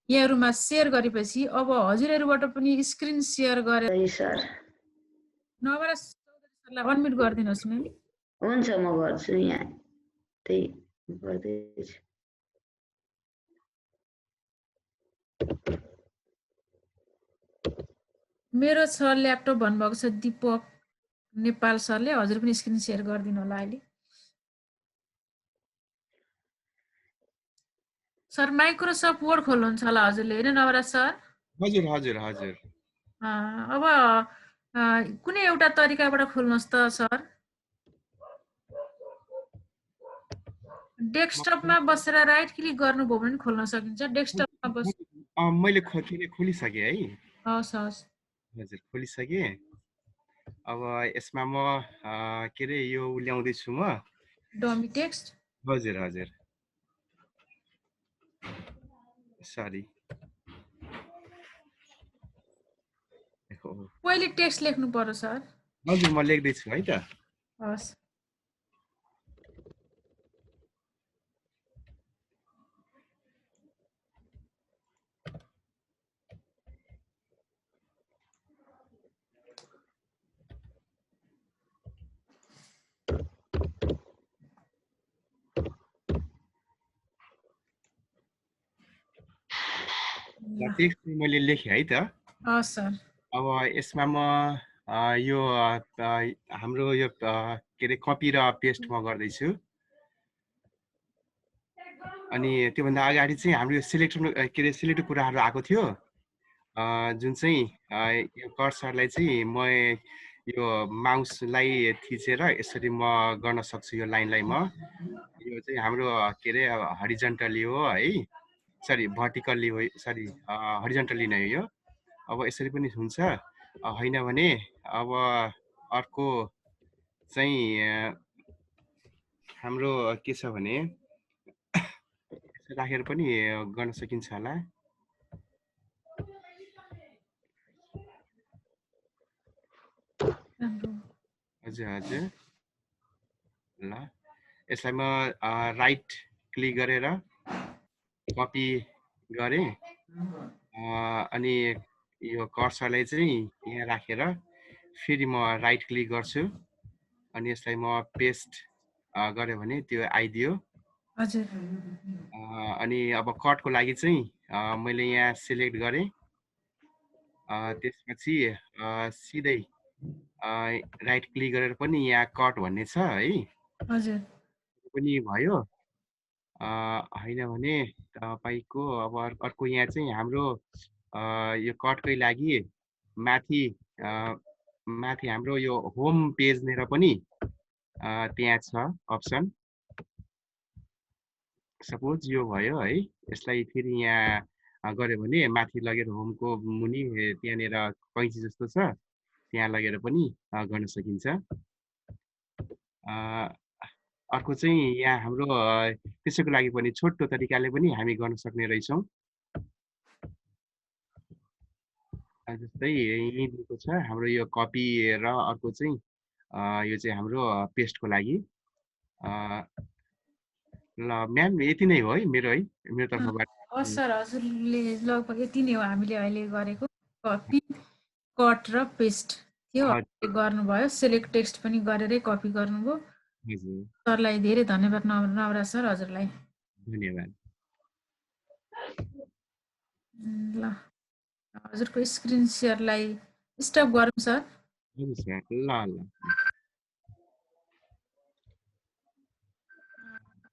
यहाँहरुमा शेयर गरेपछि अब हजुरहरुबाट पनि स्क्रिन शेयर गरेर सर नभएर सरलाई अनम्युट गरिदिनुस् न हुन्छ म गर्छु यहाँ त्यही गर्दैछु मेरो छ ल्यापटप भन्नुभएको छ दीपक नेपाल सरले हजुर पनि स्क्रिन शेयर गरिदिनु होला अहिले सर माइक्रोसफ्ट वर्ड खोल्नुहुन्छ होला हजुरले हैन नवराज सर हजुर हजुर हजुर अब कुनै एउटा तरिकाबाट खोल्नुहोस् त सर डेस्कटपमा बसेर राइट क्लिक गर्नुभयो भने खोल्न सकिन्छ डेस्कटपमा बस मैले खोलिसके है हस् हस् हजुर खोलिसके अब यसमा म के रे यो ल्याउँदैछु म डमी टेक्स्ट हजुर हजुर सरी पहिले टेक्स्ट लेख्नु पर्यो सर हजुर म लेख्दैछु है त हस् टेक्स्ट मैले लेखेँ है त हस् सर अब यसमा म यो हाम्रो यो के रे कपी र पेस्ट म गर्दैछु अनि त्योभन्दा अगाडि चाहिँ हाम्रो यो सिलेक्टेड कुराहरू आएको थियो जुन चाहिँ यो कर्सरलाई चाहिँ म यो माउसलाई थिचेर यसरी म गर्न सक्छु यो लाइनलाई म यो चाहिँ हाम्रो के रे हरिजन्टली हो है सरी भर्टिकल्ली हो सरी हरिजन्टली नै हो यो अब यसरी पनि हुन्छ होइन भने अब अर्को चाहिँ हाम्रो के छ भने राखेर पनि गर्न सकिन्छ होला हजुर हजुर ल यसलाई म राइट क्लिक गरेर कपी गरेँ अनि यो कर्सरलाई चाहिँ यहाँ राखेर फेरि म राइट क्लिक गर्छु अनि यसलाई म पेस्ट गऱ्यो भने त्यो आइदियो हजुर अनि अब कटको लागि चाहिँ मैले यहाँ सिलेक्ट गरेँ त्यसपछि सिधै राइट क्लिक गरेर पनि यहाँ कट भन्ने छ है हजुर पनि भयो होइन भने तपाईँको अब अर्को यहाँ चाहिँ हाम्रो यो कटकै लागि माथि माथि हाम्रो यो होम पेजनेर पनि त्यहाँ छ अप्सन सपोज यो भयो है यसलाई फेरि यहाँ गऱ्यो भने माथि लगेर होमको मुनि त्यहाँनिर कैँची जस्तो छ त्यहाँ लगेर पनि गर्न सकिन्छ अर्को चाहिँ यहाँ हाम्रो त्यसैको लागि पनि छोटो तरिकाले पनि हामी गर्न सक्ने रहेछौँ जस्तै यहीँ दिएको छ हाम्रो यो कपी र अर्को चाहिँ यो चाहिँ हाम्रो पेस्टको लागि ल म्याम यति नै हो है मेरो तर्फबाट हस् सर हजुरले लगभग यति नै हो हामीले अहिले गरेको कपी कट र पेस्ट थियो गर्नुभयो सेलेक्ट टेक्स्ट पनि गरेरै कपी गर्नुभयो सरलाई धेरै धन्यवाद नवराज सर हजुरलाई धन्यवाद ल हजुरको स्क्रिन सेयरलाई स्टप गरौँ सर हजुर सर ल ल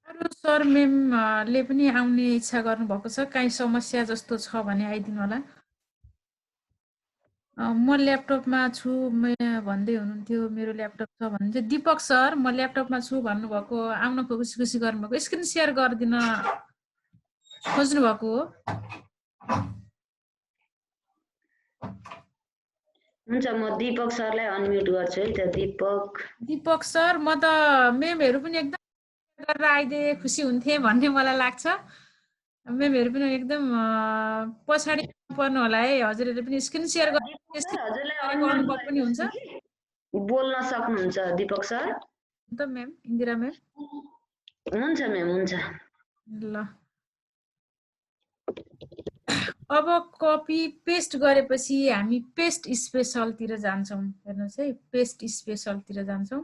अरू सर मेमले पनि आउने इच्छा गर्नुभएको छ काहीँ समस्या जस्तो छ भने आइदिनु होला म ल्यापटपमा छु भन्दै हुनुहुन्थ्यो मेरो ल्यापटप छ भन्नुहुन्थ्यो दिपक सर म ल्यापटपमा छु भन्नुभएको आउन खुसी गर्नुभएको स्क्रिन सेयर गरिदिन खोज्नु भएको हो हुन्छ म दिपक सरलाई अनम्युट गर्छु है त दिपक सर म त मेमहरू पनि एकदम गरेर आइदिए खुसी हुन्थे भन्ने मलाई लाग्छ मेमहरू पनि एकदम पछाडि पर्नु होला है हजुरहरूले पनि स्क्रिन सेयर गर्नुभएको पनि हुन्छ बोल्न सक्नुहुन्छ दिपक सर त मेम इन्दिरा मेम हुन्छ मेम हुन्छ ल अब कपी पेस्ट गरेपछि हामी पेस्ट स्पेसलतिर जान्छौँ हेर्नुहोस् है पेस्ट स्पेसलतिर जान्छौँ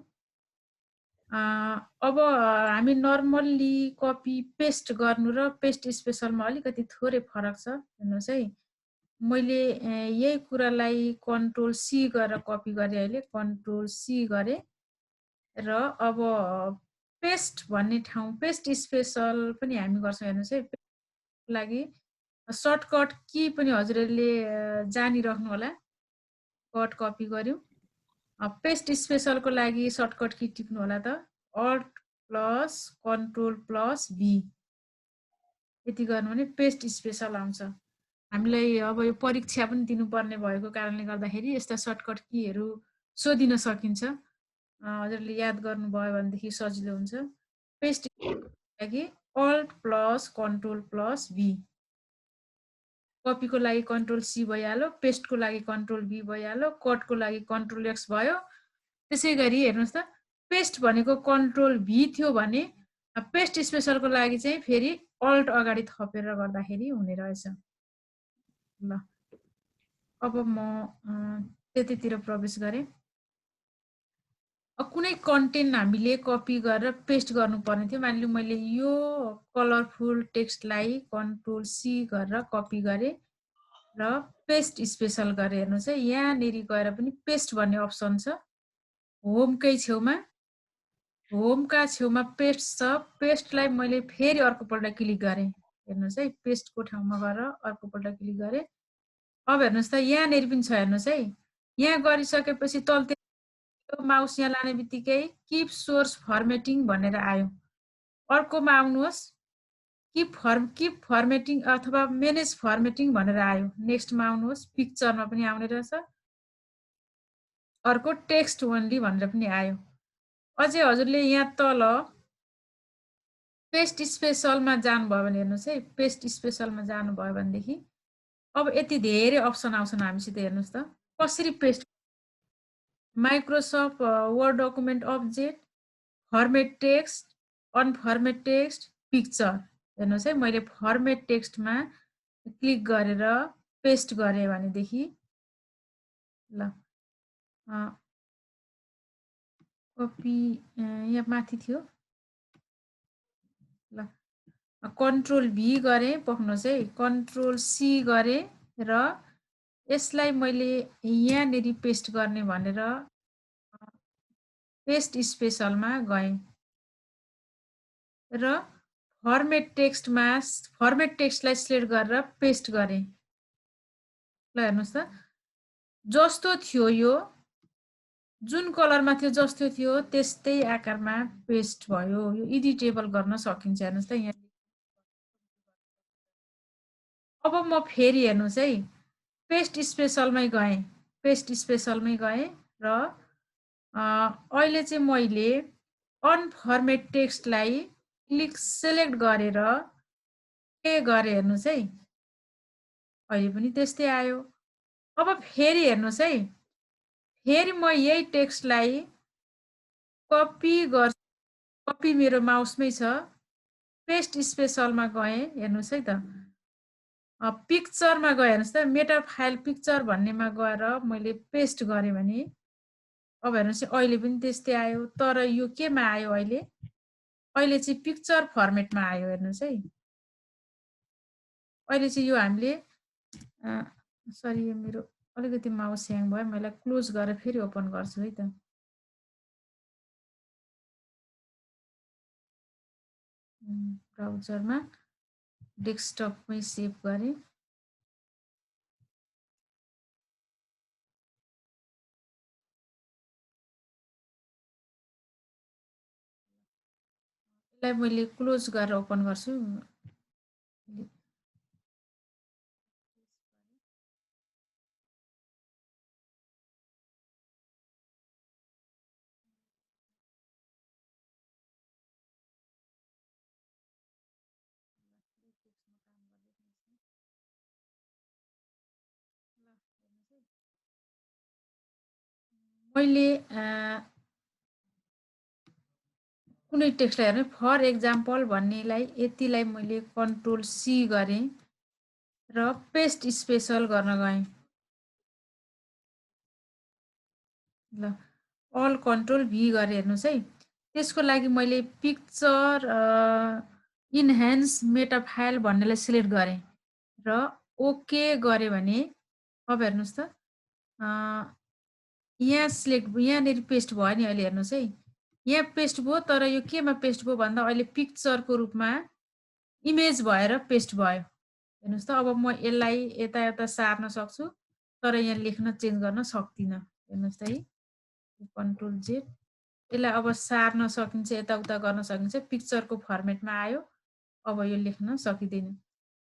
अब हामी नर्मल्ली कपी पेस्ट गर्नु र पेस्ट स्पेसलमा अलिकति थोरै फरक छ हेर्नुहोस् है मैले यही कुरालाई कन्ट्रोल सी गरेर कपी गरेँ अहिले कन्ट्रोल सी गरेँ र अब पेस्ट भन्ने ठाउँ पेस्ट स्पेसल पनि हामी गर्छौँ हेर्नुहोस् है लागि सर्टकट की पनि हजुरहरूले जानिराख्नु होला कट कपी गर्यौँ पेस्ट स्पेसलको लागि सर्टकट की टिप्नु होला त अल्ट प्लस कन्ट्रोल प्लस भी यति गर्नु भने पेस्ट स्पेसल आउँछ हामीलाई अब यो परीक्षा पनि दिनुपर्ने भएको कारणले गर्दाखेरि यस्ता सर्टकट कीहरू सोधिन सकिन्छ। हजुरले याद गर्नुभयो भनेदेखि सजिलो हुन्छ। पेस्ट लागि अल्ट प्लस कन्ट्रोल प्लस भी, कपीको लागि कन्ट्रोल सी भइहाल्यो, पेस्टको लागि कन्ट्रोल भी भइहाल्यो, कटको लागि कन्ट्रोल एक्स भयो। त्यसै गरी हेर्नुहोस् त, पेस्ट भनेको कन्ट्रोल भी थियो भने पेस्ट स्पेसलको लागि चाहिँ फेरि अल्ट अगाडि थपेर गर्दाखेरि हुने रहेछ। ल अब म त्यतितिर प्रवेश गरेँ। कुनै कन्टेन्ट हामीले कपी गरेर पेस्ट गर्नुपर्ने थियो। मानिलिउँ मैले यो कलरफुल टेक्स्टलाई कन्ट्रोल सी गरेर कपी गरेँ र पेस्ट स्पेसल गरेँ। हेर्नुहोस् है, यहाँनिर गएर पनि पेस्ट भन्ने अप्सन छ। होमकै छेउमा, होमका छेउमा पेस्ट छ। पेस्टलाई मैले फेरि अर्कोपल्ट क्लिक गरेँ। हेर्नुहोस् है, पेस्टको ठाउँमा गएर अर्कोपल्ट क्लिक गरेँ। अब हेर्नुहोस् त, यहाँनिर पनि छ। हेर्नुहोस् है, यहाँ गरिसकेपछि तलतिर माउस यहाँ लाने बित्तिकै किप सोर्स फर्मेटिङ भनेर आयो। अर्कोमा आउनुहोस्, किप फर्मेटिङ अथवा मेनेज फर्मेटिङ भनेर आयो। नेक्स्टमा आउनुहोस्, पिक्चरमा पनि आउने रहेछ। अर्को टेक्स्ट ओन्ली भनेर पनि आयो। अझै हजुरले यहाँ तल पेस्ट स्पेसलमा जानुभयो भने हेर्नुहोस् है, पेस्ट स्पेसलमा जानुभयो भनेदेखि अब यति धेरै अप्सन आउँछन् हामीसित। हेर्नुहोस् त कसरी paste, Microsoft Word document object, format text, unformat text, picture. हेर्नुहोस् है, मैले फर्मेट टेक्स्टमा क्लिक गरेर पेस्ट गरेँ भनेदेखि ल कपी यहाँ माथि थियो। ल कन्ट्रोल भी गरेँ, पक्नुहोस् है, कन्ट्रोल सी गरेँ र यसलाई मैले यहाँनिर पेस्ट गर्ने भनेर पेस्ट स्पेसलमा गएँ र फर्मेट टेक्स्टलाई सिलेक्ट गरेर पेस्ट गरेँ। ल हेर्नुहोस् त, जस्तो थियो यो, जुन कलरमा थियो जस्तो थियो त्यस्तै आकारमा पेस्ट भयो। यो एडिटेबल गर्न सकिन्छ। हेर्नुहोस् त यहाँ। अब म फेरि हेर्नुहोस् है, पेस्ट स्पेसलमै गएँ, पेस्ट स्पेसलमै गएँ र अहिले चाहिँ मैले अनफर्मेट टेक्स्टलाई सेलेक्ट गरेर के गरेँ। हेर्नुहोस् है, अहिले पनि त्यस्तै आयो। अब फेरि हेर्नुहोस् है, फेरि म यही टेक्स्टलाई कपी गर्छु। कपी मेरो माउसमै छ, पेस्ट स्पेसलमा गएँ। हेर्नुहोस् है त, पिक्चरमा गएँ। हेर्नुहोस् त, मेटा फाइल पिक्चर भन्नेमा गएर मैले पेस्ट गरेँ भने अब हेर्नुहोस् अहिले पनि त्यस्तै आयो। तर यो केमा आयो, अहिले चाहिँ पिक्चर फर्मेटमा आयो। हेर्नुहोस् है, अहिले चाहिँ यो हामीले सरी, यो मेरो अलिकति माउस ह्याङ भयो। मैले क्लोज गरेर फेरि ओपन गर्छु है त। ब्राउजरमा डेस्कटपमै सेभ गरेँ। यसलाई मैले क्लोज गरेर ओपन गर्छु। मैले कुनै टेक्स्टलाई हेर्नु, फर एक्जाम्पल भन्नेलाई यतिलाई मैले कन्ट्रोल सी गरेँ र पेस्ट स्पेसल गर्न गएँ। ल अल कन्ट्रोल भी गरेँ। हेर्नुहोस् है, त्यसको लागि मैले पिक्चर इन्हान्स मेटा फाइल भन्नेलाई सिलेक्ट गरेँ र ओके गरेँ भने अब हेर्नुहोस् त, यहाँ यहाँनिर पेस्ट भयो नि। अहिले हेर्नुहोस् है, यहाँ पेस्ट भयो। तर यो केमा पेस्ट भयो भन्दा अहिले पिक्चरको रूपमा इमेज भएर पेस्ट भयो। हेर्नुहोस् त, अब म यसलाई यता सार्न सक्छु, तर यहाँ लेख्न चेन्ज गर्न सक्दिनँ। हेर्नुहोस् त है, कन्ट्रोल जेड, यसलाई अब सार्न सकिन्छ, यताउता गर्न सकिन्छ। पिक्चरको फर्मेटमा आयो। अब यो लेख्न सकिँदैन।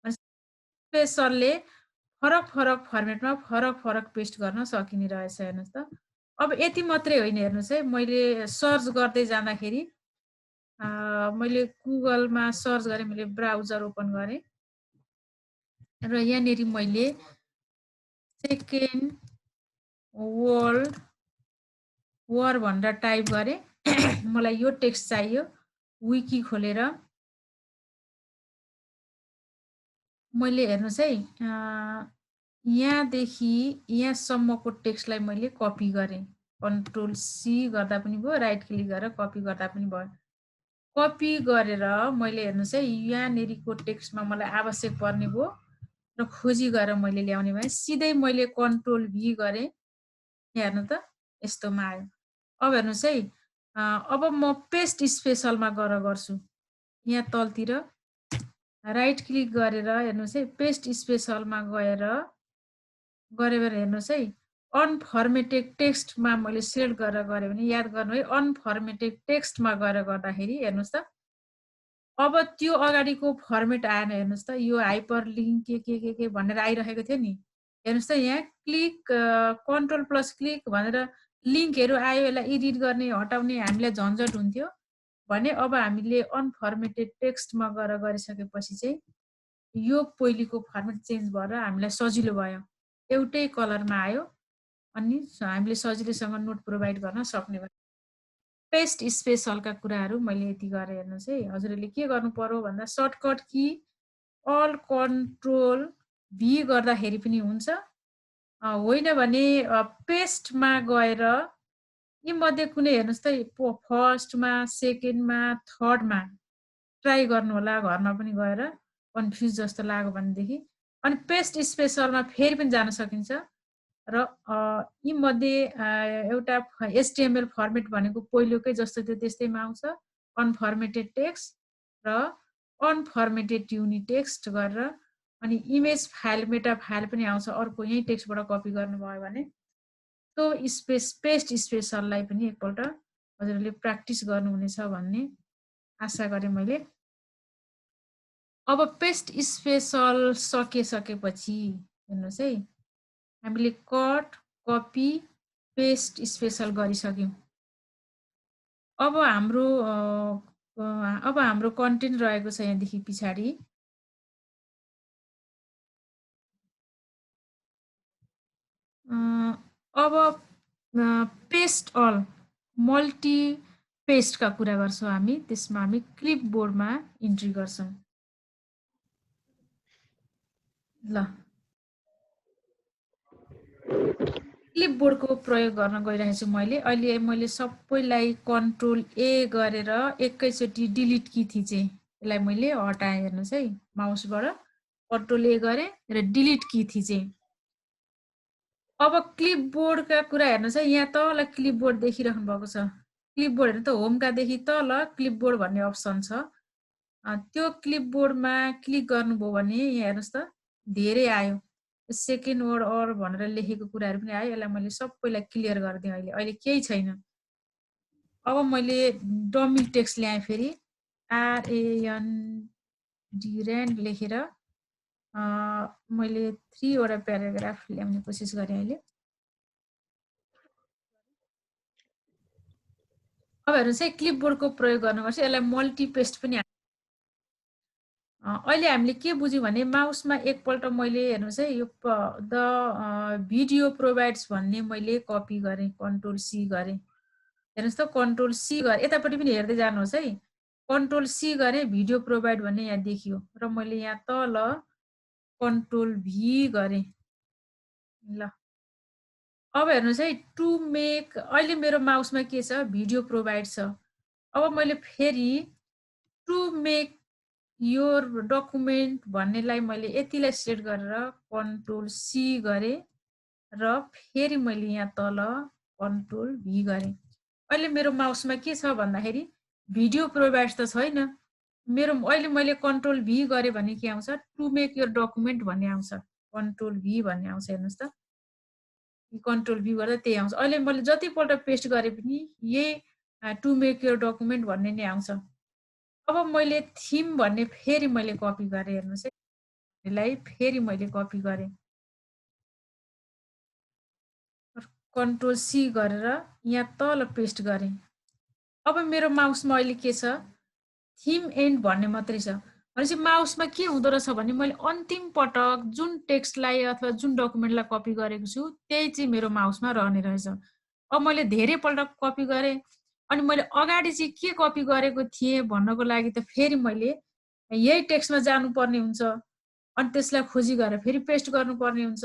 स्पेसलले फरक फरक फर्मेटमा फरक फरक पेस्ट गर्न सकिने रहेछ। हेर्नुहोस् त, अब यति मात्रै होइन, हेर्नुहोस् है, मैले सर्च गर्दै जाँदाखेरि मैले गुगलमा सर्च गरेँ, मैले ब्राउजर ओपन गरेँ र यहाँनिर मैले सेकेन्ड वर्ल्ड वार भनेर टाइप गरेँ। मलाई यो टेक्स्ट चाहियो। विकी खोलेर मैले हेर्नुहोस् है, यहाँदेखि यहाँसम्मको टेक्स्टलाई मैले कपी गरेँ। कन्ट्रोल सी गर्दा पनि भयो, राइट क्लिक गरेर कपी गर्दा पनि भयो। कपी गरेर मैले हेर्नुहोस् है, यहाँनिरको टेक्स्टमा मलाई आवश्यक पर्ने भयो र खोजी गरेर मैले ल्याउने भएँ। सिधै मैले कन्ट्रोल भी गरेँ, हेर्नु त यस्तोमा आयो। अब हेर्नुहोस् है, अब म पेस्ट स्पेसलमा गएर गर्छु। यहाँ तलतिर राइट क्लिक गरेर हेर्नुहोस् है, पेस्ट स्पेसलमा गएर हेर्नुहोस् है, अनफर्मेटेड टेक्स्टमा मैले सेलेक्ट गरेर गरेँ भने याद गर्नु है, अनफर्मेटेड टेक्स्टमा गएर गर्दाखेरि हेर्नुहोस् त अब त्यो अगाडिको फर्मेट आएन। हेर्नुहोस् त यो हाइपर लिङ्क के भनेर आइरहेको थियो नि, हेर्नुहोस् त यहाँ क्लिक कन्ट्रोल प्लस क्लिक भनेर लिङ्कहरू आयो, यसलाई एडिट गर्ने हटाउने हामीलाई झन्झट हुन्थ्यो भने अब हामीले अनफर्मेटेड टेक्स्टमा गएर गरिसकेपछि चाहिँ यो पहिलेको फर्मेट चेन्ज भएर हामीलाई सजिलो भयो, एउटै कलरमा आयो अनि हामीले सजिलैसँग नोट प्रोभाइड गर्न सक्ने भयो। पेस्ट स्पेसलका कुराहरू मैले यति गरेँ। हेर्नुहोस् है, हजुरहरूले के गर्नु पर्यो भन्दा सर्टकट कि अल कन्ट्रोल भी गर्दाखेरि पनि हुन्छ, होइन भने पेस्टमा गएर यी मध्ये कुनै हेर्नुहोस् त फर्स्टमा, सेकेन्डमा, थर्डमा ट्राई गर्नु होला घरमा पनि गएर, कन्फ्युज जस्तो लाग्यो भनेदेखि। अनि पेस्ट स्पेसलमा फेरि पनि जान सकिन्छ र यी मध्ये एउटा एचटिएमएल फर्मेट भनेको पहिलोकै जस्तो थियो त्यस्तैमा आउँछ, अनफर्मेटेड टेक्स्ट र अनफर्मेटेड युनिट टेक्स्ट गरेर, अनि इमेज फाइल, मेटा फाइल पनि आउँछ अर्को यही टेक्स्टबाट कपी गर्नुभयो भने। त्यो पेस्ट स्पेसललाई पनि एकपल्ट हजुरहरूले प्र्याक्टिस गर्नुहुनेछ भन्ने आशा गरेँ मैले। अब पेस्ट स्पेसल सकेपछि हेर्नुहोस् है, हामीले कट, कपी, पेस्ट स्पेसल गरिसक्यौँ। अब हाम्रो कन्टेन्ट रहेको छ यहाँदेखि पछाडि। अब पेस्ट अल, मल्टी पेस्टका कुरा गर्छौँ हामी। त्यसमा हामी क्लिपबोर्डमा इन्ट्री गर्छौँ। ल, क्लिपबोर्डको प्रयोग गर्न गइरहेको छु मैले। अहिले मैले सबैलाई कन्ट्रोल ए गरेर एकैचोटि डिलिट की थिचेँ, यसलाई मैले हटाएँ। हेर्नुहोस् है, माउसबाट कन्ट्रोल ए गरेँ र डिलिट की थिचेँ। अब क्लिपबोर्डका कुरा हेर्नुहोस् है, यहाँ तल क्लिपबोर्ड देखिराख्नु भएको छ। क्लिपबोर्ड हेर्नु त, होमकादेखि तल क्लिपबोर्ड भन्ने अप्सन छ, त्यो क्लिपबोर्डमा क्लिक गर्नुभयो भने यहाँ हेर्नुहोस् त धेरै आयो। सेकेन्ड वर्ड अर भनेर लेखेको कुराहरू पनि आयो। यसलाई मैले सबैलाई क्लियर गरिदिएँ। अहिले केही छैन। अब मैले डमी टेक्स्ट ल्याएँ, फेरि RAND लेखेर मैले 3 वटा प्याराग्राफ ल्याउने कोसिस गरेँ अहिले। अब हेर्नुहोस् है, क्लिपबोर्डको प्रयोग गर्नुपर्छ। यसलाई मल्टी पेस्ट पनि अहिले हामीले के बुझ्यौँ भने माउसमा एकपल्ट मैले हेर्नुहोस् है, यो द भिडियो प्रोभाइड्स भन्ने मैले कपी गरेँ, कन्ट्रोल सी गरेँ। हेर्नुहोस् त, कन्ट्रोल सी गरेँ, यतापट्टि पनि हेर्दै जानुहोस् है, कन्ट्रोल सी गरेँ, भिडियो प्रोभाइड भन्ने यहाँ देखियो र मैले यहाँ तल कन्ट्रोल भी गरेँ। ल, अब हेर्नुहोस् है, टु मेक, अहिले मेरो माउसमा के छ, भिडियो प्रोभाइड छ। अब मैले फेरि टु मेक योर डकुमेन्ट भन्नेलाई मैले यतिलाई सेट गरेर कन्ट्रोल सी गरेँ र फेरि मैले यहाँ तल कन्ट्रोल भी गरेँ। अहिले मेरो माउसमा के छ भन्दाखेरि भिडियो प्रोभाइड त छैन मेरो। अहिले मैले कन्ट्रोल भी गरेँ भने के आउँछ, टु मेक योर डकुमेन्ट भन्ने आउँछ, कन्ट्रोल भी भन्ने आउँछ। हेर्नुहोस् त, कन्ट्रोल भी गर्दा त्यही आउँछ। अहिले मैले जतिपल्ट पेस्ट गरेँ पनि यही टु मेक योर डकुमेन्ट भन्ने नै आउँछ। अब मैले थिम भन्ने फेरि मैले कपी गरेँ। हेर्नुहोस् है, यसलाई फेरि मैले कपी गरेँ, कन्ट्रोल सी गरेर यहाँ तल पेस्ट गरेँ। अब मेरो माउसमा अहिले के छ, थीम एन्ड भन्ने मात्रै छ। भनेपछि माउसमा के हुँदो रहेछ भने मैले अन्तिम पटक जुन टेक्स्टलाई अथवा जुन डकुमेन्टलाई कपी गरेको छु त्यही चाहिँ मेरो माउसमा रहने रहेछ। अब मैले धेरै पल्ट कपी गरेँ अनि मैले अगाडि चाहिँ के कपी गरेको थिएँ भन्नको लागि त फेरि मैले यही टेक्स्टमा जानुपर्ने हुन्छ अनि त्यसलाई खोजी गरेर फेरि पेस्ट गर्नुपर्ने हुन्छ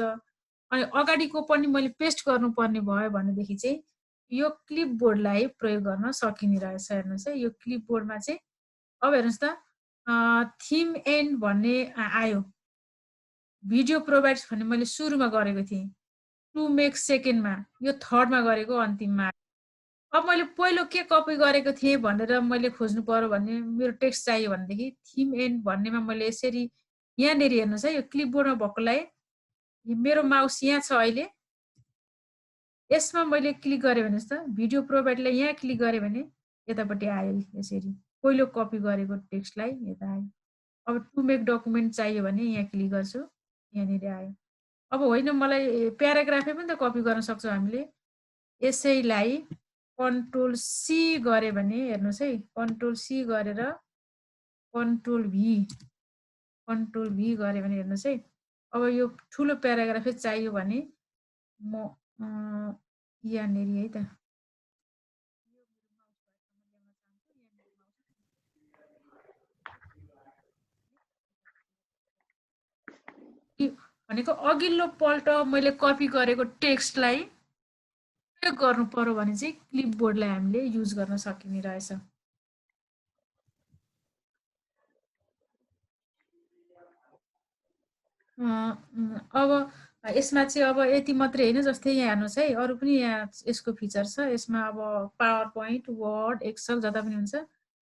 अनि अगाडिको पनि मैले पेस्ट गर्नुपर्ने भयो भनेदेखि चाहिँ यो क्लिपबोर्डलाई प्रयोग गर्न सकिने रहेछ। हेर्नुहोस् है, यो क्लिपबोर्डमा चाहिँ अब हेर्नुहोस् त थीम एन्ड भन्ने आयो। भिडियो प्रोभाइड्स भन्ने मैले सुरुमा गरेको थिएँ, 2 मेक सेकेन्डमा, यो थर्डमा गरेको अन्तिममा। अब मैले पहिलो के कपी गरेको थिएँ भनेर मैले खोज्नु पर्यो भने मेरो टेक्स्ट चाहियो भनेदेखि थीम एन्ड भन्नेमा मैले यसरी यहाँनिर हेर्नुहोस् है, यो क्लिपबोर्डमा भएकोलाई मेरो माउस यहाँ छ अहिले, यसमा मैले क्लिक गरेँ भने त भिडियो प्रोभाइडलाई यहाँ क्लिक गरेँ भने यतापट्टि आयो यसरी, पहिलो कपी गरेको टेक्स्टलाई यता आयो। अब 2 मेक डकुमेन्ट चाहियो भने यहाँ क्लिक गर्छु, यहाँनिर आयो। अब होइन मलाई प्याराग्राफै पनि त कपी गर्न सक्छौँ हामीले। यसैलाई कन्ट्रोल सी गरे भने हेर्नुहोस् है, कन्ट्रोल सी गरेर कन्ट्रोल भी गरे भने हेर्नुहोस् है, अब यो ठुलो प्याराग्राफै चाहियो भने म यहाँनिर है त भनेको अघिल्लो पल्ट मैले कपी गरेको टेक्स्टलाई प्रयोग गर्नु पर्यो भने चाहिँ क्लिपबोर्डलाई हामीले युज गर्न सकिने रहेछ। अब यसमा चाहिँ अब यति मात्रै होइन, जस्तै यहाँ हेर्नुहोस् है, अरू पनि यहाँ यसको फिचर छ। यसमा अब पावर पोइन्ट, वर्ड, एक्सेल जता पनि हुन्छ।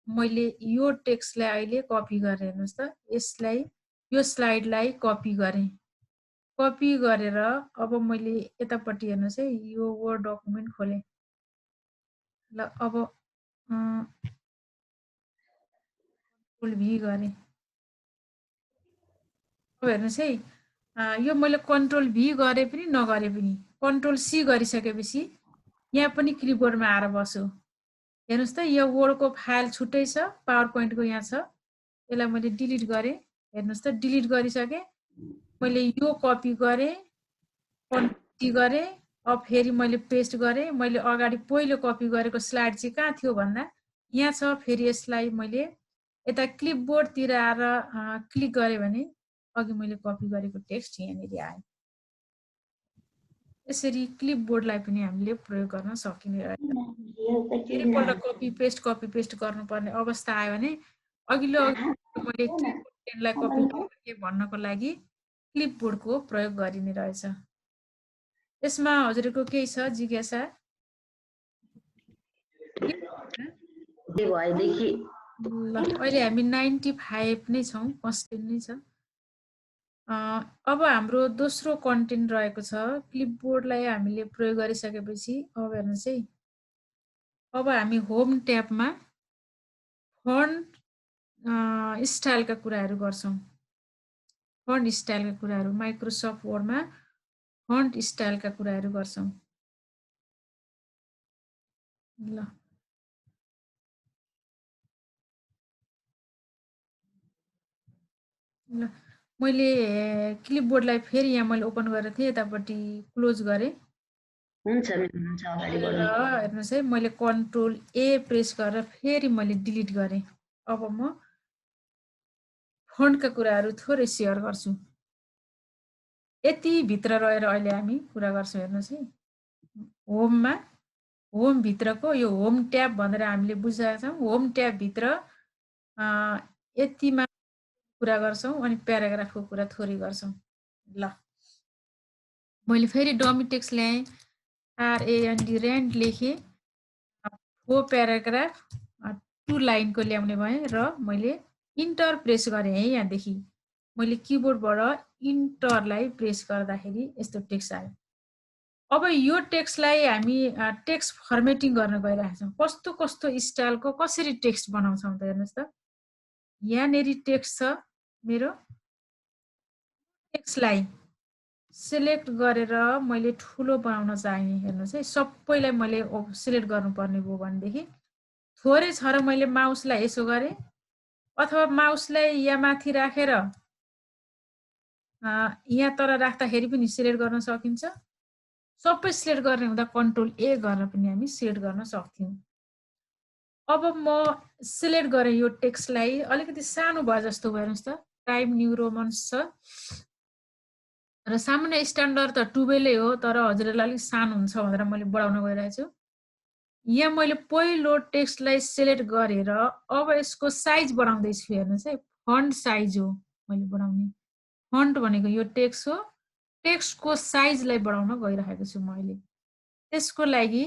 मैले यो टेक्स्टलाई अहिले कपी गरेँ, हेर्नुहोस् त, यसलाई यो स्लाइडलाई कपी गरेँ। कपी गरेर अब मैले यतापट्टि हेर्नुहोस् है, यो वर्ड डकुमेन्ट खोलेँ। ल अब कन्ट्रोल भी गरेँ। अब हेर्नुहोस् है, यो मैले कन्ट्रोल भी गरे पनि नगरे पनि कन्ट्रोल सी गरिसकेपछि यहाँ पनि क्लिपबोर्डमा आएर बस्यो। हेर्नुहोस् त, यो वर्डको फाइल छुट्टै छ, पावर पोइन्टको यहाँ छ। यसलाई मैले डिलिट गरेँ। हेर्नुहोस् त, डिलिट गरिसकेँ। मैले यो कपी गरेँ, कन्ट्रोल गरेँ, अब फेरि मैले पेस्ट गरेँ। मैले अगाडि पहिलो कपी गरेको स्लाइड चाहिँ कहाँ थियो भन्दा यहाँ छ। फेरि यसलाई मैले यता क्लिपबोर्डतिर आएर क्लिक गरेँ भने अघि मैले कपी गरेको टेक्स्ट यहाँनिर आयो। यसरी क्लिपबोर्डलाई पनि हामीले प्रयोग गर्न सकिने रहेछ। धेरैपल्ट कपी पेस्ट गर्नुपर्ने अवस्था आयो भने अघिल्लो मैले क्लिपबोर्डलाई कपी गरेँ भन्नको लागि क्लिपबोर्डको प्रयोग गरिने रहेछ। यसमा हजुरको केही छ जिज्ञासा? ल, अहिले हामी 95 नै छौँ, कन्स्टेन्ट नै छ। अब हाम्रो दोस्रो कन्टेन्ट रहेको छ। क्लिपबोर्डलाई हामीले प्रयोग गरिसकेपछि अब हेर्नुहोस् है, अब हामी होम ट्याबमा फन्ट स्टाइलका कुराहरू गर्छौँ। फन्ट स्टाइलका कुराहरू माइक्रोसफ्ट वर्डमा फन्ट स्टाइलका कुराहरू गर्छौँ। ल, ल मैले क्लिपबोर्डलाई फेरि यहाँ मैले ओपन गरेको थिएँ, यतापट्टि क्लोज गरेँ। हुन्छ अगाडि बढ्नु। हेर्नुहोस् है, मैले कन्ट्रोल ए प्रेस गरेर फेरि मैले डिलिट गरेँ। अब म फन्टका कुराहरू थोरै सेयर गर्छु। यति भित्र रहेर अहिले हामी कुरा गर्छौँ। हेर्नुहोस् है, होममा, होम भित्रको यो होम ट्याब भनेर हामीले बुझाएका छौँ। होम ट्याब भित्र यतिमा कुरा गर्छौँ अनि प्याराग्राफको कुरा थोरै गर्छौँ। ल, मैले फेरि डमी टेक्स्ट ल्याएँ, RAND ऱ्यान्ड लेखेँ, 4 प्याराग्राफ 2 लाइनको ल्याउने भएँ र मैले इन्टर प्रेस गरेँ है। यहाँदेखि मैले किबोर्डबाट इन्टरलाई प्रेस गर्दाखेरि यस्तो टेक्स्ट आयो। अब यो टेक्स्टलाई हामी टेक्स्ट फर्मेटिङ गर्न गइरहेका छौँ। कस्तो कस्तो स्टाइलको कसरी टेक्स्ट बनाउँछौँ त हेर्नुहोस् त, यहाँनिर टेक्स्ट छ मेरो। टेक्स्टलाई सिलेक्ट गरेर मैले ठुलो बनाउन चाहिने हेर्नुहोस् है सबैलाई मैले सिलेक्ट गर्नुपर्ने भयो भनेदेखि थोरै छ र मैले माउसलाई यसो गरेँ अथवा माउसलाई यहाँ माथि राखेर यहाँ तर राख्दाखेरि पनि सिलेक्ट गर्न सकिन्छ सबै सिलेक्ट गर्ने हुँदा कन्ट्रोल ए गरेर पनि हामी सिलेक्ट गर्न सक्थ्यौँ अब म सिलेक्ट गरेँ यो टेक्स्टलाई अलिकति सानो भयो जस्तो भयो हेर्नुहोस् त टाइम न्यू रोमन्स छ र सामान्य स्ट्यान्डर्ड त 12 हो तर हजुरहरूलाई अलिक सानो हुन्छ भनेर मैले बढाउन गइरहेको छु यहाँ मैले पहिलो टेक्स्टलाई सिलेक्ट गरेर अब यसको साइज बढाउँदैछु हेर्नुहोस् है फन्ट साइज हो मैले बढाउने फन्ट भनेको यो टेक्स्ट हो टेक्स्टको साइजलाई बढाउन गइरहेको छु मैले त्यसको लागि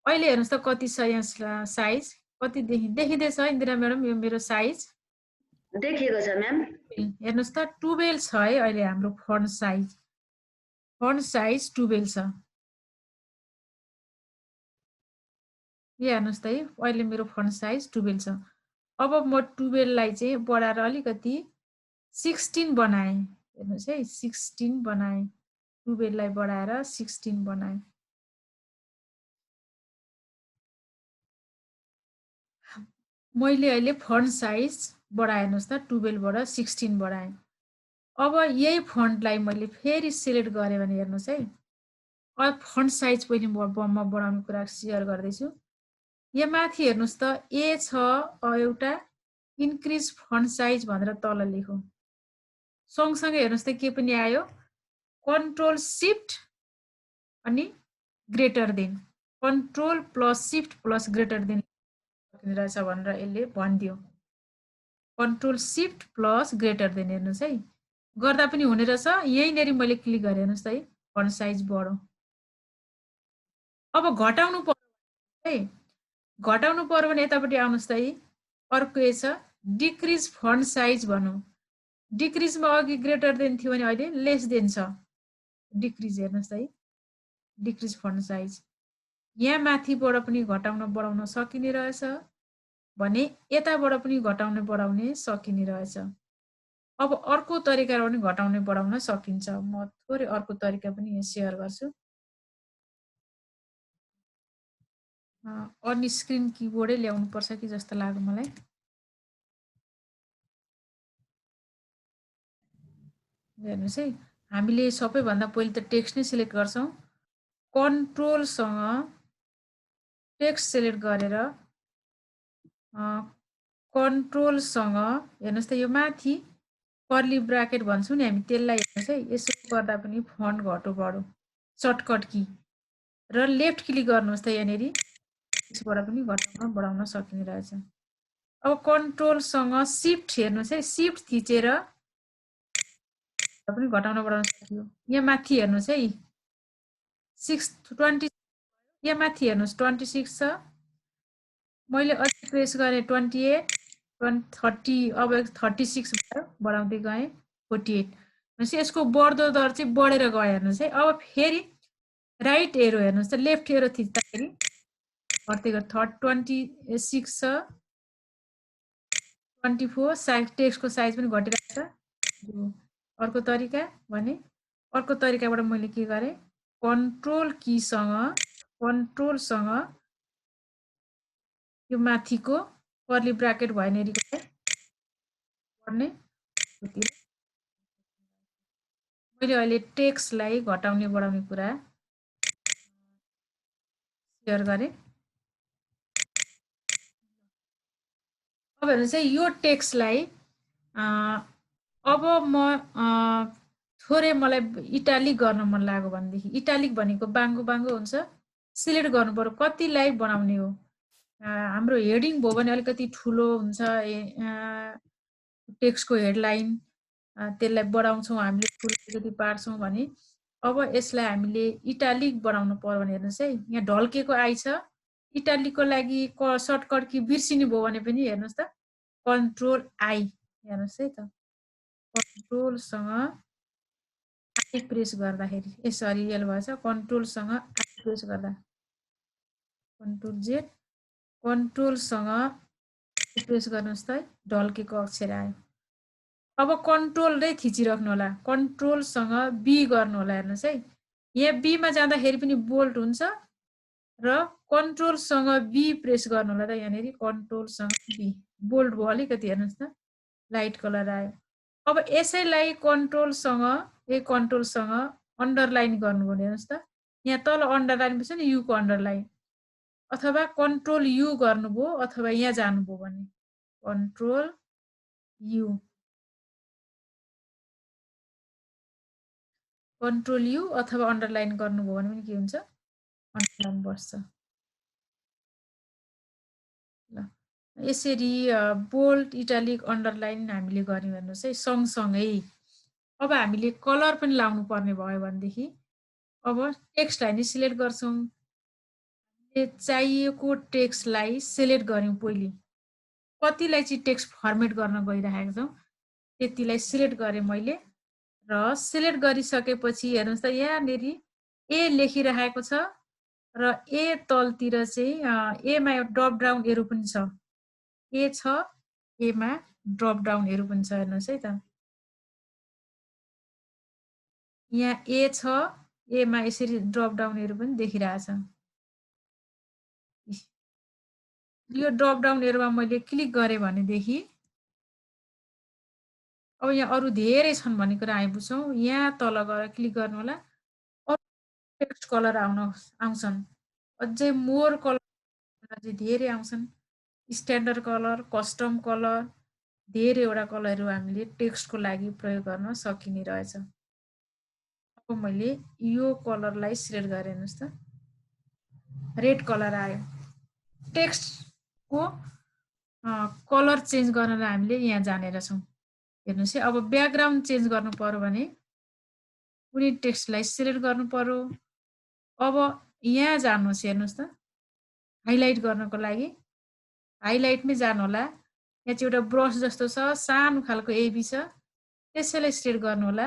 अहिले हेर्नुहोस् त कति छ यहाँ साइज कति देखिँदैछ इन्दिरा म्याडम यो मेरो साइज देखिएको छ म्याम हेर्नुहोस् त 12 छ है अहिले हाम्रो फन्ट साइज 12 छ यहाँ हेर्नुहोस् त है अहिले मेरो फन्ट साइज 12 छ अब म 12 लाई चाहिँ बढाएर अलिकति 16 बनाएँ हेर्नुहोस् है 16 बनाएँ 12 लाई बढाएर 16 बनाएँ मैले अहिले फन्ट साइज बढाएँ हेर्नुहोस् त 12 बाट 16 बढाएँ अब यही फन्टलाई मैले फेरि सिलेक्ट गरेँ भने हेर्नुहोस् है अब फन्ट साइज पनि म बढाउने कुरा सेयर गर्दैछु यहाँ माथि हेर्नुहोस् त ए छ एउटा इन्क्रिज फन्ट साइज भनेर तल लेखौँ सँगसँगै हेर्नुहोस् त के पनि आयो कन्ट्रोल सिफ्ट अनि greater than control plus shift plus greater than रहेछ भनेर यसले भनिदियो control shift plus greater than हेर्नुहोस् है गर्दा पनि हुने रहेछ यहीँनिर मैले क्लिक गरेँ हेर्नुहोस् त है फन्ट साइज बढौँ अब घटाउनु पर्यो है घटाउनु पर्यो भने यतापट्टि आउनुहोस् त है अर्को छ डिक्रिज फन्ट साइज भनौँ डिक्रिजमा अघि ग्रेटर देन थियो भने अहिले लेस देन छ डिक्रिज हेर्नुहोस् त है डिक्रिज फन्ट साइज यहाँ माथिबाट पनि घटाउन बढाउन सकिने रहेछ भने यताबाट पनि घटाउने बढाउने सकिने रहेछ अब अर्को तरिकाबाट पनि घटाउने बढाउन सकिन्छ म थोरै अर्को तरिका पनि यहाँ सेयर गर्छु अन स्क्रिन किबोर्डै ल्याउनु पर्छ कि जस्तो लाग्यो मलाई हेर्नुहोस् है हामीले सबैभन्दा पहिले त टेक्स्ट नै सिलेक्ट गर्छौँ कन्ट्रोलसँग टेक्स्ट सिलेक्ट गरेर कन्ट्रोलसँग हेर्नुहोस् त यो माथि कर्ली ब्राकेट भन्छौँ नि हामी त्यसलाई हेर्नुहोस् है यसो गर्दा पनि फन्ट घटो बढो सर्टकट की र लेफ्ट क्लिक गर्नुहोस् त यहाँनिर यसबाट पनि घटाउन बढाउन सकिने रहेछ अब कन्ट्रोलसँग सिफ्ट हेर्नुहोस् है सिफ्ट थिचेर पनि घटाउन बढाउन सकियो यहाँ माथि हेर्नुहोस् है 20 यहाँ माथि हेर्नुहोस् 26 छ मैले अझै प्रेस गरेँ 28 30 अब 36 भयो बढाउँदै गएँ 48 भनेपछि यसको बढ्दो दर चाहिँ बढेर गयो हेर्नुहोस् है अब फेरि राइट एरो हेर्नुहोस् त लेफ्ट एरो थिच्दाखेरि घट्दै गयो 26 छ 24 साइज टेक्स्टको साइज पनि घटिरहेको छ अर्को तरिका भने अर्को तरिकाबाट मैले के गरेँ कन्ट्रोलसँग यो माथिको कर्ली ब्राकेट भएन पढ्ने मैले अहिले टेक्स्टलाई घटाउने बढाउने कुरा सेयर गरेँ अब हेर्नुहोस् है यो टेक्स्टलाई अब म थोरै मलाई इटालिक गर्न मन लाग्यो भनेदेखि इटालिक भनेको बाङ्गो बाङ्गो हुन्छ सिलेक्ट गर्नु पर्यो कतिलाई बनाउने हो हाम्रो हेडिङ भयो भने अलिकति ठुलो हुन्छ टेक्स्टको हेडलाइन त्यसलाई बढाउँछौँ हामीले ठुलो पार्छौँ भने अब यसलाई हामीले इटालिक बनाउनु पर्यो भने हेर्नुहोस् है यहाँ ढल्केको आई छ इटालिकको लागि सर्टकट कि बिर्सिनु भयो भने पनि हेर्नुहोस् त कन्ट्रोल आई हेर्नुहोस् है त कन्ट्रोलसँग आई प्रेस गर्दाखेरि यसरी यल भएछ कन्ट्रोलसँग आई प्रेस गर्दा कन्ट्रोल जेड कन्ट्रोलसँग प्रेस गर्नुहोस् त ढल्केको अक्षर आयो अब कन्ट्रोल नै थिचिराख्नु होला, कन्ट्रोलसँग बी गर्नु होला। हेर्नुहोस् है, यहाँ बीमा जाँदाखेरि पनि बोल्ड हुन्छ र कन्ट्रोलसँग बी प्रेस गर्नु होला त। यहाँनिर कन्ट्रोलसँग बी बोल्ड भयो अलिकति, हेर्नुहोस् त लाइट कलर आयो। अब यसैलाई कन्ट्रोलसँग अन्डरलाइन गर्नुभयो, हेर्नुहोस् त यहाँ तल अन्डरलाइन पनि छ नि, युको अन्डरलाइन, अथवा कन्ट्रोल यु गर्नुभयो अथवा यहाँ जानुभयो भने कन्ट्रोल यु, कन्ट्रोल यु अथवा अन्डरलाइन गर्नुभयो भने पनि के हुन्छ, अन्डरलाइन बस्छ। ल यसरी बोल्ड इटालिक अन्डरलाइन हामीले गर्यौँ। हेर्नुहोस् है, सँगसँगै अब हामीले कलर पनि लाउनु पर्ने भयो भनेदेखि अब टेक्स्टलाई नि सिलेक्ट गर्छौँ। चाहिएको टेक्स्टलाई सिलेक्ट गऱ्यौँ, पहिले कतिलाई चाहिँ टेक्स्ट फर्मेट गर्न गइरहेको छौँ त्यतिलाई सिलेक्ट गरेँ मैले, र सिलेक्ट गरिसकेपछि हेर्नुहोस् त यहाँनिर ए लेखिरहेको छ र ए तलतिर चाहिँ एमा ड्रप डाउन एरो पनि छ, ए छ एमा ड्रप डाउन एरो पनि छ। हेर्नुहोस् है त, यहाँ ए छ एमा यसरी ड्रप डाउन एरो पनि देखिरहेछ। यो ड्रप डाउन एरोमा मैले क्लिक गरेँ भनेदेखि अब यहाँ अरू धेरै छन् भन्ने कुरा हामी बुझ्छौँ। यहाँ तल गएर क्लिक गर्नु होला, अरू टेक्स्ट कलर आउँछन्, अझै मोर कलर अझै धेरै आउँछन्, स्ट्यान्डर्ड कलर, कस्टम कलर, धेरैवटा कलरहरू हामीले टेक्स्टको लागि प्रयोग गर्न सकिने रहेछ। अब मैले यो कलरलाई सिलेक्ट गरेँ, हेर्नुहोस् त रेड कलर आयो। टेक्स्टको कलर चेन्ज गर्न हामीले यहाँ जानेर छौँ। हेर्नुहोस् है, अब ब्याकग्राउन्ड चेन्ज गर्नु पर्यो भने कुनै टेक्स्टलाई सिलेक्ट गर्नु पर्यो। अब यहाँ जानुहोस्, हेर्नुहोस् त हाइलाइट गर्नको लागि हाइलाइटमै जानु होला। यहाँ चाहिँ एउटा ब्रस जस्तो छ, सानो खालको एबी छ, त्यसैलाई सिलेक्ट गर्नु होला।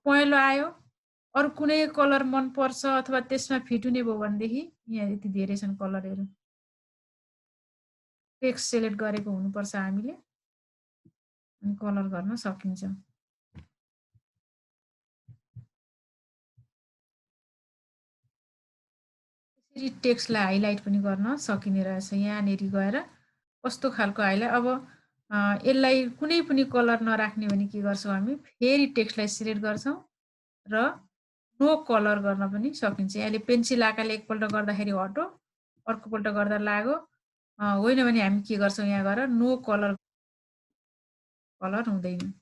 पहेँलो आयो, अरू कुनै कलर मन पर्छ अथवा त्यसमा फिट हुने भयो भनेदेखि यहाँ यति धेरै छन् कलरहरू, टेक्स्ट सिलेक्ट गरेको हुनुपर्छ हामीले, अनि कलर गर्न सकिन्छ। यसरी टेक्स्टलाई हाइलाइट पनि गर्न सकिने रहेछ। यहाँनिर गएर कस्तो खालको हाइलाइट, अब यसलाई कुनै पनि कलर नराख्ने भने के गर्छौँ हामी, फेरि टेक्स्टलाई सिलेक्ट गर्छौँ र नो कलर गर्न पनि सकिन्छ। यसले पेन्सिल आकारले एकपल्ट गर्दाखेरि हटो, अर्कोपल्ट गर्दा लाग्यो, होइन भने हामी के गर्छौँ, यहाँ गएर नो कलर हुँदैन,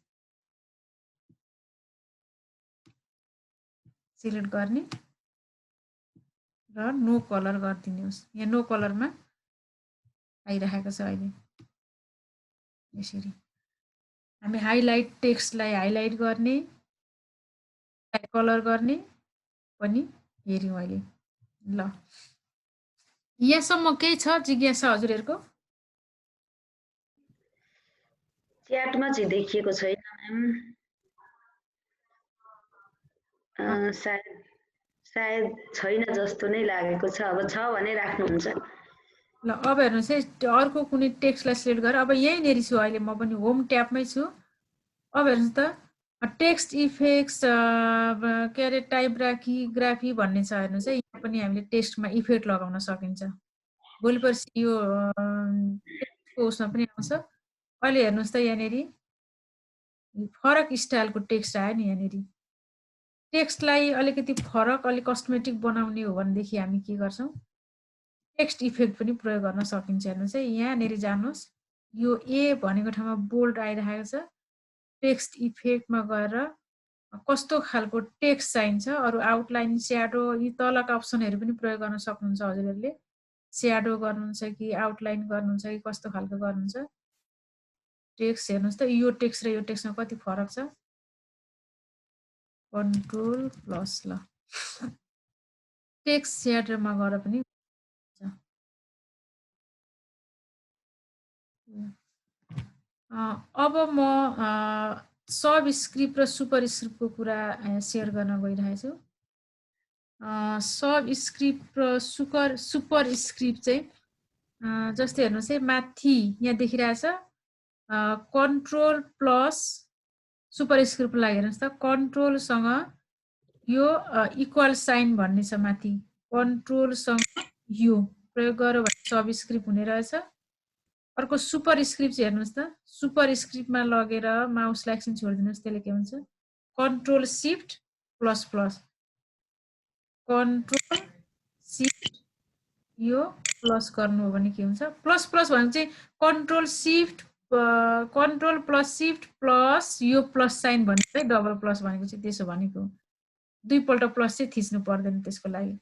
सिलेक्ट गर्ने र नो कलर गरिदिनुहोस्। यहाँ नो कलरमा आइरहेको छ अहिले। यसरी हामी हाइलाइट टेक्स्टलाई हाइलाइट गर्ने, कलर गर्ने पनि हेऱ्यौँ अहिले। ल यहाँसम्म केही छ जिज्ञासा हजुरहरूको? च्याटमा चाहिँ देखिएको छैन म्याम, सायद छैन जस्तो नै लागेको छ। अब छ भने राख्नुहुन्छ। ल अब हेर्नुहोस् है, अर्को कुनै टेक्स्टलाई सिलेक्ट गरेर अब यहीँनिर छु अहिले, म पनि होम ट्याबमै छु। अब हेर्नुहोस् त टेक्स्ट इफेक्ट्स के अरे टाइपोग्राफी भन्ने छ, हेर्नुहोस् है, यहाँ पनि हामीले टेक्स्टमा इफेक्ट लगाउन सकिन्छ। भोलि पर्सि यो टेक्स्टको उसमा पनि आउँछ। अहिले हेर्नुहोस् त यहाँनिर फरक स्टाइलको टेक्स्ट आयो नि। यहाँनिर टेक्स्टलाई अलिकति फरक, अलिक कस्मेटिक बनाउने हो भनेदेखि हामी के गर्छौँ, टेक्स्ट इफेक्ट पनि प्रयोग गर्न सकिन्छ। हेर्नुहोस् है, यहाँनिर जानुहोस्, यो ए भनेको ठाउँमा बोल्ड आइरहेको छ। टेक्स्ट इफेक्टमा गएर कस्तो खालको टेक्स्ट चाहिन्छ, अरू आउटलाइन, स्याडो, यी तलका अप्सनहरू पनि प्रयोग गर्न सक्नुहुन्छ हजुरहरूले। स्याडो गर्नुहुन्छ कि आउटलाइन गर्नुहुन्छ कि कस्तो खालको गर्नुहुन्छ। टेक्स्ट हेर्नुहोस् त, यो टेक्स्ट र यो टेक्स्टमा कति फरक छ। कन्ट्रोल प्लस, ल टेक्स्ट स्याडोमा गएर पनि अब म सब स्क्रिप्ट र सुपर स्क्रिप्टको कुरा सेयर गर्न गइरहेको छु। सब स्क्रिप्ट र सुपर स्क्रिप्ट चाहिँ जस्तै हेर्नुहोस् है, माथि यहाँ देखिरहेछ कन्ट्रोल प्लस सुपरस्क्रिप्ट लागि हेर्नुहोस् त कन्ट्रोलसँग यो इक्वल साइन भन्ने छ माथि कन्ट्रोलसँग यो प्रयोग गर्यो भने सबस्क्रिप्ट हुने रहेछ अर्को सुपरस्क्रिप्ट हेर्नुहोस् त सुपरस्क्रिप्टमा लगेर माउसलाई एकछिन छोडिदिनुहोस् त्यसले के हुन्छ control shift plus plus control shift यो प्लस गर्नु हो भने के हुन्छ प्लस प्लस भनेको चाहिँ कन्ट्रोल प्लस शिफ्ट प्लस यो प्लस साइन भनेको चाहिँ डबल प्लस भनेको चाहिँ त्यसो भनेको दुईपल्ट प्लस चाहिँ थिच्नु पर्दैन त्यसको लागि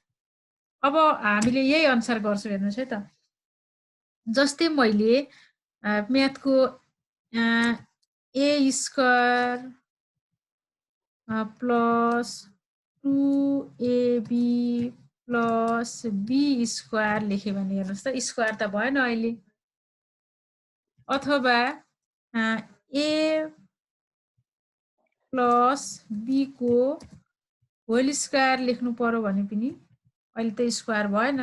अब हामीले यही अनुसार गर्छौँ हेर्नुहोस् है त जस्तै मैले म्याथको a square plus 2ab plus b square लेखेँ भने हेर्नुहोस् त स्क्वायर त भएन अहिले अथवा ए प्लस बी को होल स्क्वायर लेख्नु पर्यो भने पनि अहिले त स्क्वायर भएन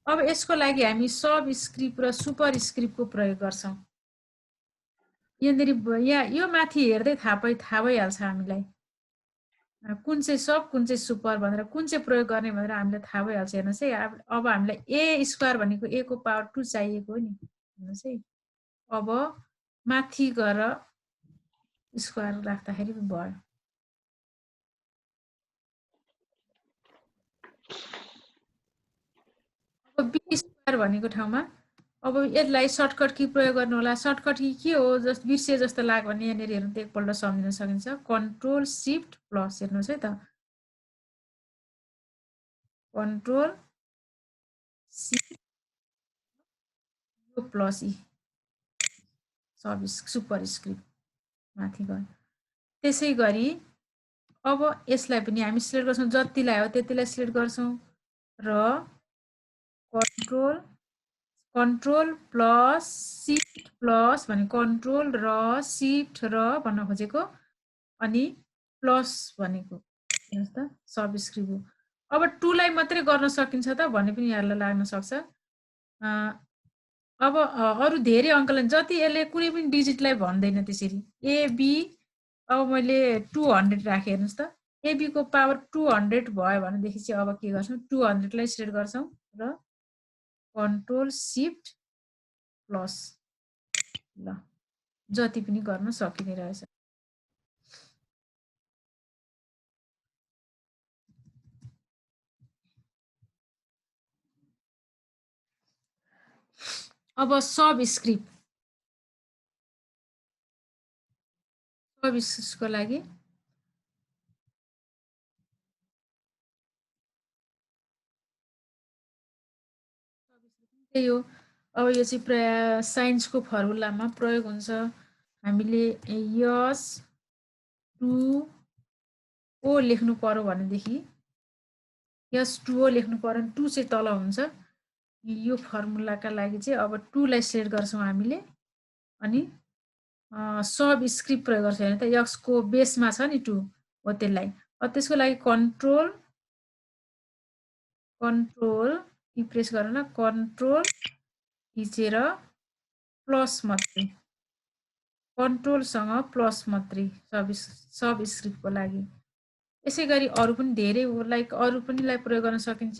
अब यसको लागि हामी सब स्क्रिप्ट र सुपर स्क्रिप्टको प्रयोग गर्छौं यहाँनिर यो माथि हेर्दै थाहा भइहाल्छ हामीलाई कुन चाहिँ सब कुन चाहिँ सुपर भनेर कुन चाहिँ प्रयोग गर्ने भनेर हामीलाई थाहा भइहाल्छ हेर्नुहोस् है अब हामीलाई ए स्क्वायर भनेको ए को पावर 2 चाहिएको हो नि हेर्नुहोस् है अब माथि गएर स्क्वायर राख्दाखेरि भयो अब बी स्क्वायर भनेको ठाउँमा अब यसलाई सर्टकट की प्रयोग गर्नु होला सर्टकट की के हो जस्तो बिर्से जस्तो लाग्यो भने यहाँनिर हेर्नु त एकपल्ट सम्झिन सकिन्छ कन्ट्रोल शिफ्ट प्लस हेर्नुहोस् है त कन्ट्रोल शिफ्ट यो प्लस ई सब सुपर स्क्रिप्ट माथि गयो त्यसै गरी अब यसलाई पनि हामी सिलेक्ट गर्छौं जतिलाई हो त्यतिलाई सिलेक्ट गर्छौं र कन्ट्रोल प्लस शिफ्ट प्लस भने कन्ट्रोल र शिफ्ट र भन्न खोजेको अनि प्लस भनेको हेर्नुस् त सबस्क्रिप्ट हो अब 2 लाई मात्रै गर्न सकिन्छ त भन्ने पनि यहाँलाई लाग्न सक्छ अब अरु धेरै अंकलन जति यसले कुनै पनि डिजिटलाई भन्दैन त्यसरी ए बी अब मैले 200 राखे हेर्नुस् त ए बी को पावर 200 भयो भनेदेखि चाहिँ अब के गर्छौं 200 लाई सिलेक्ट गर्छौं र कन्ट्रोल शिफ्ट प्लस ल जति पनि गर्न सकिने रहेछ अब सबस्क्रिप्टको लागि यो अब यो चाहिँ प्राय साइन्सको फर्मुलामा प्रयोग हुन्छ हामीले यस 2o लेख्नु पर्यो भनेदेखि यस 2o लेख्नु पर्यो 2 चाहिँ तल हुन्छ यो फर्मुलाका लागि चाहिँ अब 2 लाई सिलेक्ट गर्छौं हामीले अनि सब स्क्रिप्ट प्रयोग गर्छौं हैन त x को बेसमा छ नि 2 हो त्यसलाई त्यसको लागि कन्ट्रोल की प्रेस गर्न कन्ट्रोल थिचेर प्लस मात्रै कन्ट्रोल सँग प्लस मात्रै सब स्क्रिप्टको लागि यसै गरी अरु पनि धेरै लाइक अरु पनि लाई प्रयोग गर्न सकिन्छ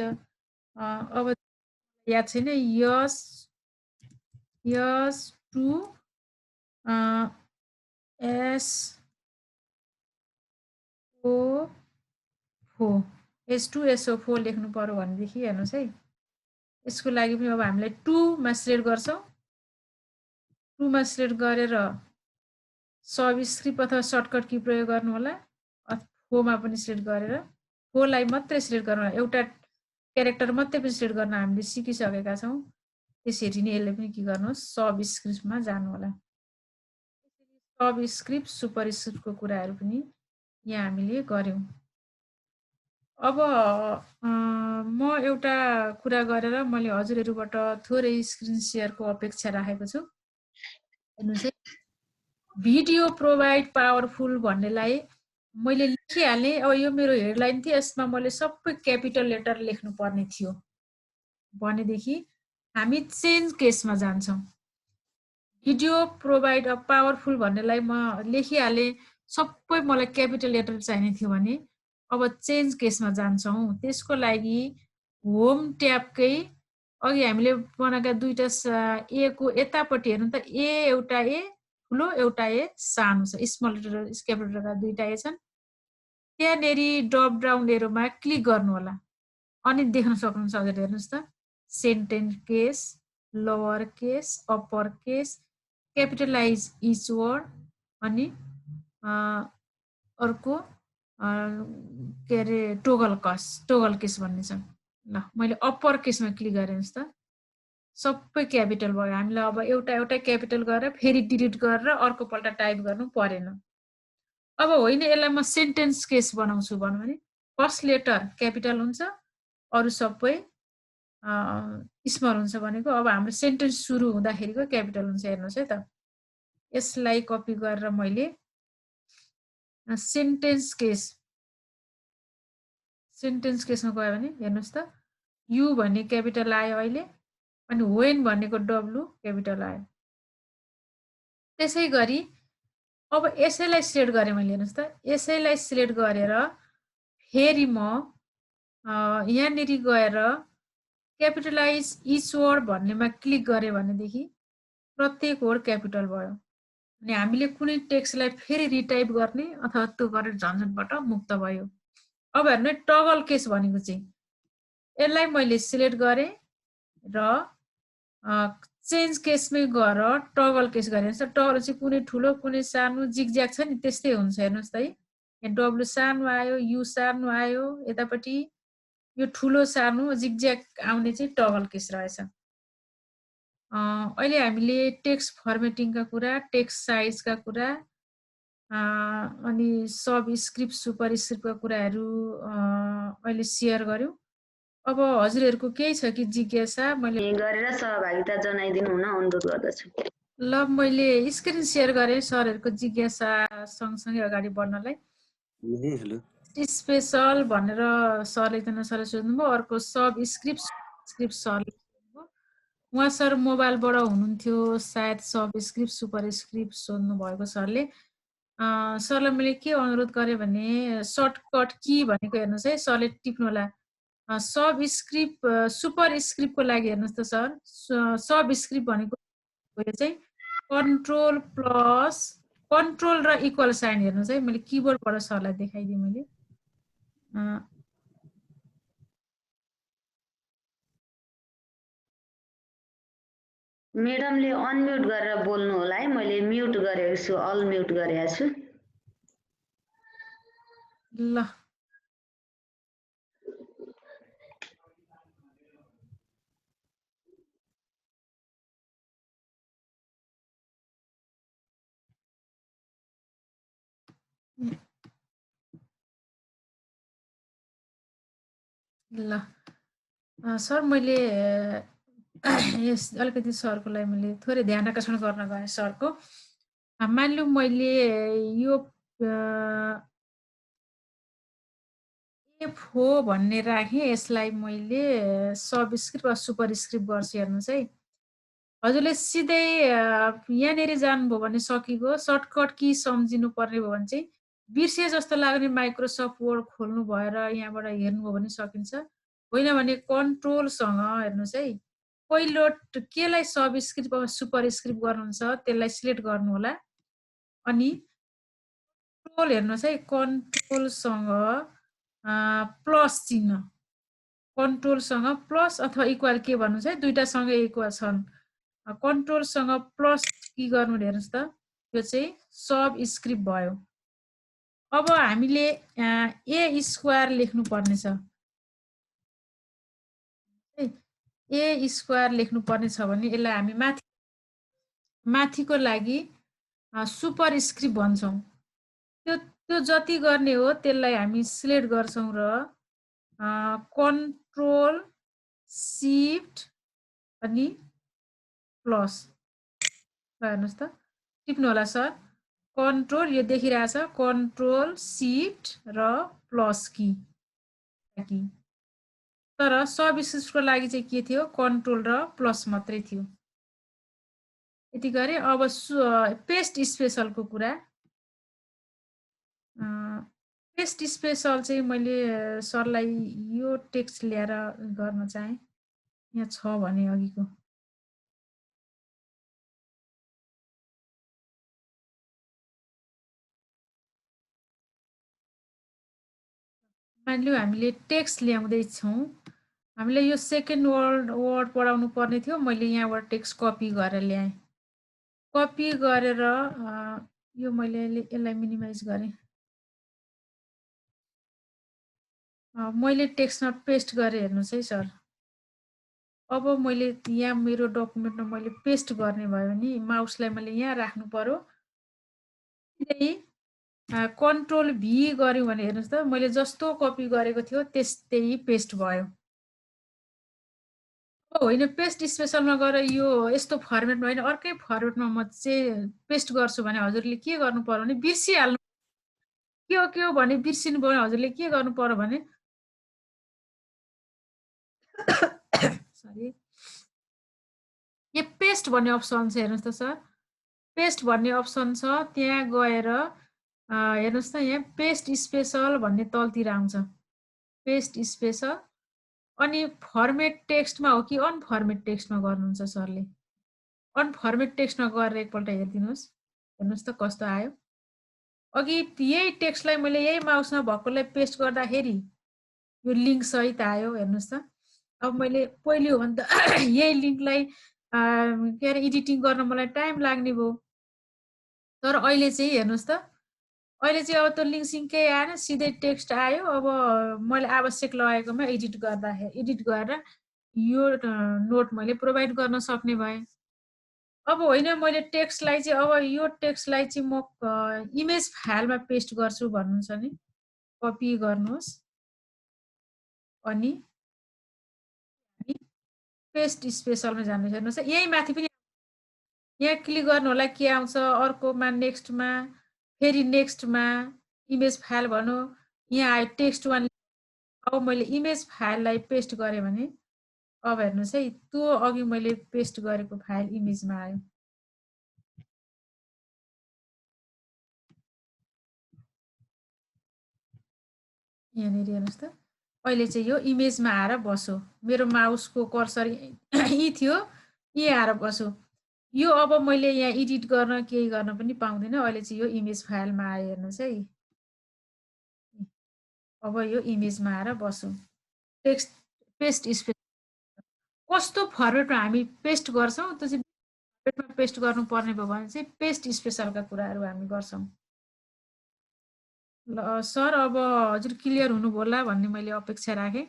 अब याद छैन यस 2 S2SO4 लेख्नु पर्यो भनेदेखि हेर्नुस् है यसको लागि पनि अब हामीले 2 मा सिलेक्ट गर्छौं 2 मा सिलेक्ट गरेर सबस्क्रिप्ट अथवा सर्टकट की प्रयोग गर्नु होला 4 मा पनि सिलेक्ट गरेर 4 लाई मात्रै सिलेक्ट गर्नु होला एउटा क्यारेक्टर मात्रै पनि सिलेक्ट गर्न हामीले सिकिसकेका छौं त्यसरी नै यसले पनि के गर्नुहोस् सबस्क्रिप्टमा जानु होला सबस्क्रिप्ट सुपरस्क्रिप्टको कुराहरु पनि यहाँ हामीले गर्यौं अब म एउटा कुरा गरेर मैले हजुरहरुबाट थोरै स्क्रिन शेयरको अपेक्षा राखेको छु हेर्नुस् है भिडियो प्रोवाइड पावरफुल भन्नेलाई मैले लेखिहाले अब यो मेरो हेडलाइन थियो यसमा मैले सबै क्यापिटल लेटर लेख्नु पर्ने थियो भनेदेखि हामी चेन्ज केसमा जान्छौं भिडियो प्रोभाइड अ पावरफुल भन्नेलाई म लेखिहालेँ, सबै मलाई क्यापिटल लेटर चाहिने थियो भने अब चेन्ज केसमा जान्छौँ। त्यसको लागि होम ट्याबकै अघि हामीले बनाएका दुईटा ए को यतापट्टि हेर्नु त एउटा ए ठुलो एउटा ए सानो छ, स्मल लेटर क्यापिटल लेटरका दुईटा ए छन्। त्यहाँनेरि ड्रप डाउन एरोमा क्लिक गर्नु होला अनि देख्न सक्नुहुन्छ। हजुर हेर्नुहोस् त sentence case, lower case, upper case, capitalise each word अनि अर्को के अरे टोगल केस भन्ने छ। ल मैले अप्पर केसमा क्लिक गरेँ हेर्नुहोस् त सबै क्यापिटल भयो। हामीलाई अब एउटा क्यापिटल गरेर फेरि डिलिट गरेर अर्कोपल्ट टाइप गर्नु परेन। अब होइन यसलाई म सेन्टेन्स केस बनाउँछु भनौँ भने फर्स्ट लेटर क्यापिटल हुन्छ, अरू सबै स्मल हुन्छ भनेको। अब हाम्रो सेन्टेन्स सुरु हुँदाखेरिको क्यापिटल हुन्छ। हेर्नुहोस् है त, यसलाई कपी गरेर मैले सेन्टेन्स केसमा गयो भने हेर्नुहोस् त यु भन्ने क्यापिटल आयो अहिले, अनि वेन भनेको डब्लु क्यापिटल आयो। त्यसै गरी अब यसैलाई सिलेक्ट गरेँ मैले। हेर्नुहोस् त यसैलाई सिलेक्ट गरेर फेरि म यहाँनिर गएर क्यापिटलाइज इच वर्ड भन्नेमा क्लिक गरेँ भनेदेखि प्रत्येक वर्ड क्यापिटल भयो। अनि हामीले कुनै टेक्स्टलाई फेरि रिटाइप गर्ने अथवा त्यो गरेर झन्झटबाट मुक्त भयो। अब हेर्नु टगल केस भनेको चाहिँ यसलाई मैले सिलेक्ट गरेँ र चेन्ज केसमै गएर टगल केस गरेँ। टगल चाहिँ कुनै ठुलो कुनै सानो जिगज्याग छ नि त्यस्तै हुन्छ। हेर्नुहोस् त है, यहाँ डब्लु सानो आयो, यु सानो आयो, यतापट्टि यो ठुलो सानो जिगज्याग आउने चाहिँ टगल केस रहेछ। अहिले हामीले टेक्स्ट फर्मेटिङका कुरा, टेक्स्ट साइजका कुरा अनि सब स्क्रिप्ट सुपर स्क्रिप्टका कुराहरू अहिले सेयर गर्यौँ। अब हजुरहरूको केही छ कि जिज्ञासा? मैले गरेर सहभागिता जनाइदिनु हुन अनुरोध गर्दछु। ल मैले स्क्रिन सेयर गरेँ सरहरूको जिज्ञासा सँगसँगै अगाडि बढ्नलाई। स्पेसल भनेर सरले एकजना सरले सोध्नुभयो, अर्को सब स्क्रिप्ट सरले सोध्नुभयो। उहाँ सर मोबाइलबाट हुनुहुन्थ्यो, सायद सब स्क्रिप्ट सुपर स्क्रिप्ट सोध्नु भएको सरले। सरलाई मैले के अनुरोध गरेँ भने सर्टकट की भनेको हेर्नुहोस् है, सरले टिप्नु होला। सब स्क्रिप्ट सुपर स्क्रिप्टको लागि हेर्नुहोस् त सर, सब स्क्रिप्ट भनेको यो चाहिँ कन्ट्रोल प्लस कन्ट्रोल र इक्वल साइन। हेर्नुहोस् है, मैले किबोर्डबाट सरलाई देखाइदिएँ मैले। म्याडमले अनम्युट गरेर बोल्नु होला है, मैले म्युट गरेको छु, अल म्युट गरेको छु। ल ल सर मैले यस अलिकति सरको लागि मैले थोरै ध्यान आकर्षण गर्न गएँ सरको। मानिलिउँ मैले यो एफ हो भन्ने राखेँ, यसलाई मैले सब स्क्रिप्ट वा सुपर स्क्रिप्ट गर्छु। हेर्नुहोस् है, हजुरले सिधै यहाँनिर जानुभयो भने सकिगयो। सर्टकट की सम्झिनु पर्ने भयो भने चाहिँ बिर्से जस्तो लाग्ने माइक्रोसफ्ट वर्ड खोल्नु भएर यहाँबाट हेर्नुभयो भने सकिन्छ। होइन भने कन्ट्रोलसँग हेर्नुहोस् है, पहिलो केलाई सब स्क्रिप्ट वा सुपर स्क्रिप्ट गर्नुहुन्छ त्यसलाई सिलेक्ट गर्नु होला। अनि कन्ट्रोल हेर्नुहोस् है, कन्ट्रोलसँग प्लस चिन्ह, कन्ट्रोलसँग प्लस अथवा इक्वल के भन्नुहोस् है, दुईटासँगै इक्वल छन्। कन्ट्रोलसँग प्लस के गर्नु हेर्नुहोस् त, यो चाहिँ सब स्क्रिप्ट भयो। अब हामीले ए स्क्वायर लेख्नु पर्नेछ। ए स्क्वायर लेख्नु पर्ने छ भने यसलाई हामी माथिको लागि सुपर स्क्रिप्ट भन्छौँ। त्यो जति गर्ने हो त्यसलाई हामी सिलेक्ट गर्छौँ र कन्ट्रोल सिफ्ट अनि प्लस हेर्नुहोस् त, टिप्नु होला सर। कन्ट्रोल यो देखिरहेछ, कन्ट्रोल सिफ्ट र प्लस की। तर सब स्क्रिप्टको लागि चाहिँ के थियो, कन्ट्रोल र प्लस मात्रै थियो। यति गरे। अब पेस्ट स्पेसलको कुरा, पेस्ट स्पेसल चाहिँ मैले सरलाई यो टेक्स्ट ल्याएर गर्न चाहेँ। यहाँ छ भने अघिको मानिलिउँ हामीले टेक्स्ट ल्याउँदैछौँ, हामीले यो सेकेन्ड वर्ड पढाउनु पर्ने थियो, मैले यहाँबाट टेक्स्ट कपी गरेर ल्याएँ। कपी गरेर यो मैले यसलाई मिनिमाइज गरेँ, मैले टेक्स्टमा पेस्ट गरेँ। हेर्नुहोस् है सर, अब मैले यहाँ मेरो डकुमेन्टमा मैले पेस्ट गर्ने भयो भने माउसलाई मैले यहाँ राख्नु पर्यो, कन्ट्रोल भी गर्यो भने हेर्नुहोस् त, मैले जस्तो कपी गरेको थियो त्यस्तै पेस्ट भयो। होइन, पेस्ट स्पेसलमा गएर यो यस्तो फर्मेटमा होइन, अर्कै फर्मेटमा म चाहिँ पेस्ट गर्छु भने हजुरले के गर्नु पर्यो भने बिर्सिहाल्नु, के हो भने बिर्सिनु भयो भने हजुरले के गर्नु पर्यो भने सरी, यो पेस्ट भन्ने अप्सन छ, हेर्नुहोस् त सर, पेस्ट भन्ने अप्सन छ, त्यहाँ गएर हेर्नुहोस् त, यहाँ पेस्ट स्पेसल भन्ने तलतिर आउँछ, पेस्ट स्पेसल। अनि फर्मेट टेक्स्टमा हो कि अनफर्मेट टेक्स्टमा गर्नुहुन्छ सरले? अनफर्मेट टेक्स्टमा गरेर एकपल्ट हेरिदिनुहोस्, हेर्नुहोस् त कस्तो आयो। अघि यही टेक्स्टलाई मैले यही माउसमा भएकोलाई पेस्ट गर्दाखेरि यो लिङ्क सहित आयो, हेर्नुहोस् त। अब मैले पहिले हो भने त यही लिङ्कलाई के अरे एडिटिङ गर्न मलाई टाइम लाग्ने भयो, तर अहिले चाहिँ हेर्नुहोस् त, अहिले चाहिँ अब त्यो लिङ्क सिङ्कै आएन, सिधै टेक्स्ट आयो। अब मैले आवश्यक लागेकोमा एडिट गरेर यो नोट मैले प्रोभाइड गर्न सक्ने भएँ। अब होइन, मैले टेक्स्टलाई चाहिँ अब यो टेक्स्टलाई चाहिँ म इमेज फाइलमा पेस्ट गर्छु भन्नुहुन्छ नि, कपी गर्नुहोस् अनि पेस्ट स्पेसलमा जानुहोस्। हेर्नुहोस् यही माथि पनि यहाँ क्लिक गर्नु होला, के आउँछ अर्कोमा, नेक्स्टमा, फेरि नेक्स्टमा इमेज फाइल भन्नु, यहाँ आयो टेक्स्ट वान। अब मैले इमेज फाइललाई पेस्ट गरेँ भने अब हेर्नुहोस् है, त्यो अघि मैले पेस्ट गरेको फाइल इमेजमा आयो। यहाँनिर हेर्नुहोस् त, अहिले चाहिँ यो इमेजमा आएर बस्यो, मेरो माउसको कर्सर यी थियो, यी आएर बस्यो। यो अब मैले यहाँ एडिट गर्न केही गर्न पनि पाउँदैन, अहिले चाहिँ यो इमेज फाइलमा आयो। हेर्नुहोस् है, अब यो इमेजमा आएर बस्यो। टेक्स्ट पेस्ट स्पेस कस्तो फर्मेटमा हामी पेस्ट गर्छौँ, त्यो चाहिँ फर्मेटमा पेस्ट गर्नुपर्ने भयो भने चाहिँ पेस्ट स्पेसलका कुराहरू हामी गर्छौँ। ल सर, अब हजुर क्लियर हुनुभयो होला भन्ने मैले अपेक्षा राखेँ।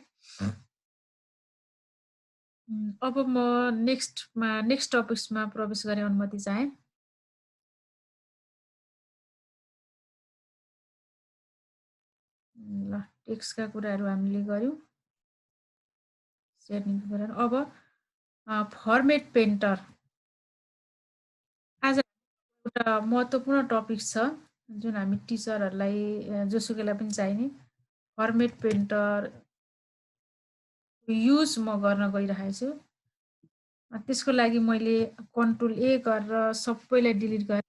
अब म नेक्स्ट टपिक्समा प्रवेश गर्ने अनुमति चाहे। ल, टेक्स्टका कुराहरू हामीले गऱ्यौँ, सेटिङको कुराहरू। अब फर्मेट पेन्टर आज एउटा महत्त्वपूर्ण टपिक छ जुन हामी टिचरहरूलाई जोसुकैलाई पनि चाहिने। फर्मेट पेन्टर युज म गर्न गइरहेको छु। त्यसको लागि मैले कन्ट्रोल ए गरेर सबैलाई डिलिट गरेँ,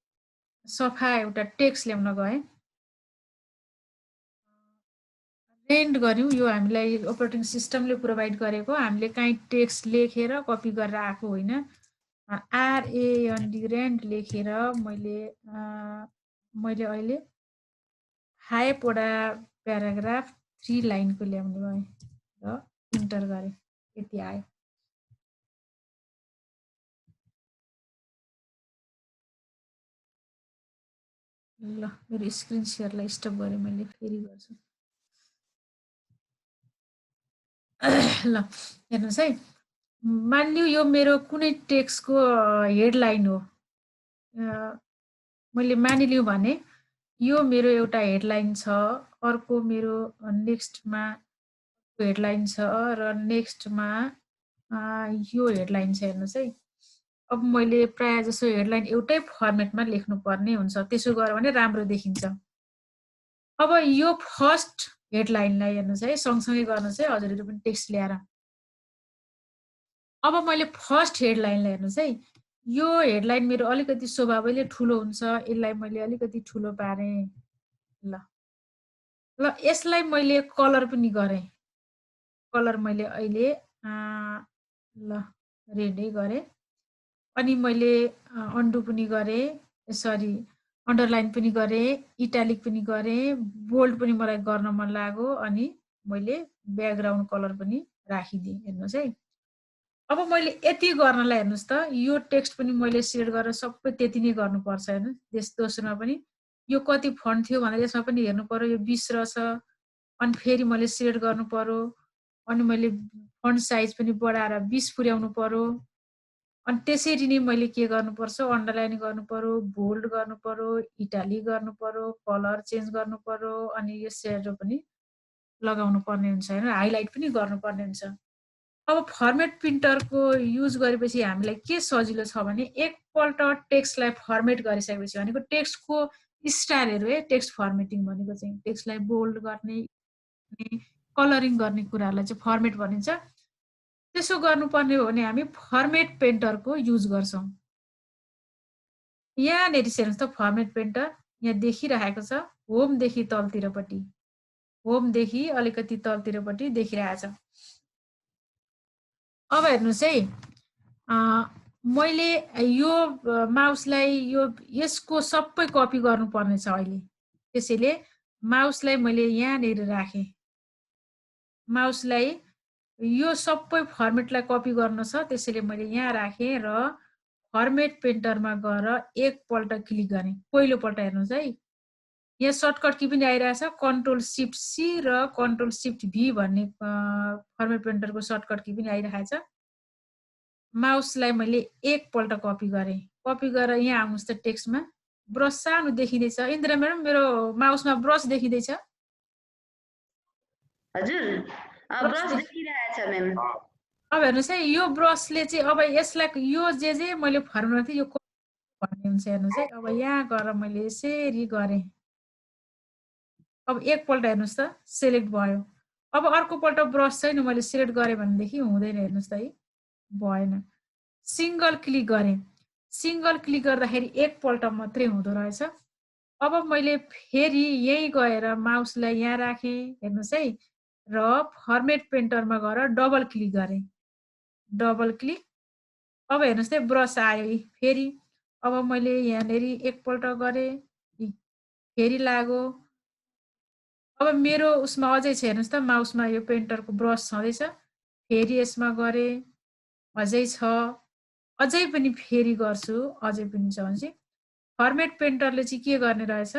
सफा एउटा टेक्स्ट ल्याउन गएँ। रेन्ड गऱ्यौँ, यो हामीलाई अपरेटिङ सिस्टमले प्रोभाइड गरेको, हामीले काहीँ टेक्स्ट लेखेर कपी गरेर आएको होइन। RAND रेन्ड लेखेर मैले अहिले 5 वटा प्याराग्राफ 3 लाइनको ल्याउने भएँ र इन्टर गरेँ, यति आयो। ल, मेरो स्क्रिन सेयरलाई स्टप गरेँ मैले, फेरि गर्छु। ल हेर्नुहोस् है, मानिलिउँ यो मेरो कुनै टेक्स्टको हेडलाइन हो, मैले मानिलिउँ भने यो मेरो एउटा हेडलाइन छ, अर्को मेरो नेक्स्टमा हेडलाइन छ र नेक्स्टमा यो हेडलाइन छ। हेर्नुहोस् है, अब मैले प्रायः जसो हेडलाइन एउटै फर्मेटमा लेख्नुपर्ने हुन्छ, त्यसो गर्यो भने राम्रो देखिन्छ। अब यो फर्स्ट हेडलाइनलाई हेर्नुहोस् है, सँगसँगै गर्नुहोस् है हजुरहरू पनि टेक्स्ट ल्याएर। अब मैले फर्स्ट हेडलाइनलाई हेर्नुहोस् है, यो हेडलाइन मेरो अलिकति स्वभावैले ठुलो हुन्छ, यसलाई मैले अलिकति ठुलो पारेँ। ल ल यसलाई मैले कलर पनि गरेँ। कलर मैले अहिले ल रेडै गरेँ। अनि मैले अन्डु पनि गरेँ, सरी अन्डरलाइन पनि गरेँ, इटालिक पनि गरेँ, बोल्ड पनि मलाई गर्न मन लाग्यो, अनि मैले ब्याकग्राउन्ड कलर पनि राखिदिएँ। हेर्नुहोस् है, अब मैले यति गर्नलाई हेर्नुहोस् त, यो टेक्स्ट पनि मैले सेट गरेर सबै त्यति नै गर्नुपर्छ। हेर्नुहोस् दोस्रोमा पनि यो कति फन्ट थियो भनेर यसमा पनि हेर्नु पर्यो, यो 20 रहेछ। अनि फेरि मैले सेट गर्नु पर्यो, अनि मैले फन्ट साइज पनि बढाएर 20 पुर्याउनु पर्यो। अनि त्यसरी नै मैले के गर्नुपर्छ, अन्डरलाइन गर्नु पर्यो, बोल्ड गर्नु पर्यो, इटालिक गर्नु पर्यो, कलर चेन्ज गर्नु पर्यो, अनि यो सेडो पनि लगाउनु पर्ने हुन्छ हैन, हाइलाइट पनि गर्नुपर्ने हुन्छ। अब फर्मेट प्रिन्टरको युज गरेपछि हामीलाई के सजिलो छ भने एकपल्ट टेक्स्टलाई फर्मेट गरिसकेपछि भनेको टेक्स्टको स्टाइलहरू है, टेक्स्ट फर्मेटिङ भनेको चाहिँ टेक्स्टलाई बोल्ड गर्ने, कलरिङ गर्ने कुराहरूलाई चाहिँ फर्मेट भनिन्छ। त्यसो गर्नुपर्ने हो भने हामी फर्मेट पेन्टरको युज गर्छौँ। यहाँनेरि हेर्नुहोस् त, फर्मेट पेन्टर यहाँ देखिरहेको छ, होमदेखि तलतिरपट्टि, होमदेखि अलिकति तलतिरपट्टि देखिरहेछ। अब हेर्नुहोस् है, मैले यो माउसलाई यसको सबै कपी गर्नुपर्ने छ अहिले। त्यसैले माउसलाई मैले यहाँनिर राखेँ। माउसलाई यो सबै फर्मेटलाई कपी गर्न छ, त्यसैले मैले यहाँ राखेँ र फर्मेट पेन्टरमा गएर एकपल्ट क्लिक गरेँ। पहिलोपल्ट हेर्नुहोस् है, यहाँ सर्टकट की पनि आइरहेछ, कन्ट्रोल सिफ्ट सी र कन्ट्रोल सिफ्ट भी भन्ने फर्मेट पेन्टरको सर्टकट की पनि आइरहेछ। माउसलाई मैले एकपल्ट कपी गरेँ। कपी गरेर यहाँ आउनुहोस् त टेक्स्टमा, ब्रस सानो देखिँदैछ। इन्द्र म्याडम, मेरो माउसमा ब्रस देखिँदैछ? हजुर, ब्रस देखिरहेछ म्याम। अब हेर्नुहोस् है, यो ब्रसले चाहिँ अब यसलाई यो जे मैले फर्मुला थिएँ यो भन्ने हुन्छ। हेर्नुहोस् है, अब यहाँ गएर मैले यसरी गरेँ। अब एकपल्ट हेर्नुहोस् त सेलेक्ट भयो। अब अर्कोपल्ट ब्रस छैन, मैले सेलेक्ट गरेँ भनेदेखि हुँदैन। हेर्नुहोस् त है, भएन। सिङ्गल क्लिक गरेँ, सिङ्गल क्लिक गर्दाखेरि एकपल्ट मात्रै हुँदो रहेछ। अब मैले फेरि यहीँ गएर माउसलाई यहाँ राखेँ, हेर्नुहोस् है, र फर्मेट पेन्टरमा गएर डबल क्लिक गरेँ, डबल क्लिक। अब हेर्नुहोस् त ब्रस आयो फेरि। अब मैले यहाँनिर एकपल्ट गरेँ, फेरि लाग्यो। अब मेरो उसमा अझै छ, हेर्नुहोस् त माउसमा यो पेन्टरको ब्रस छँदैछ, फेरि यसमा गरेँ, अझै छ, अझै पनि फेरि गर्छु, अझै पनि छ भने चाहिँ फर्मेट पेन्टरले चाहिँ के गर्ने रहेछ,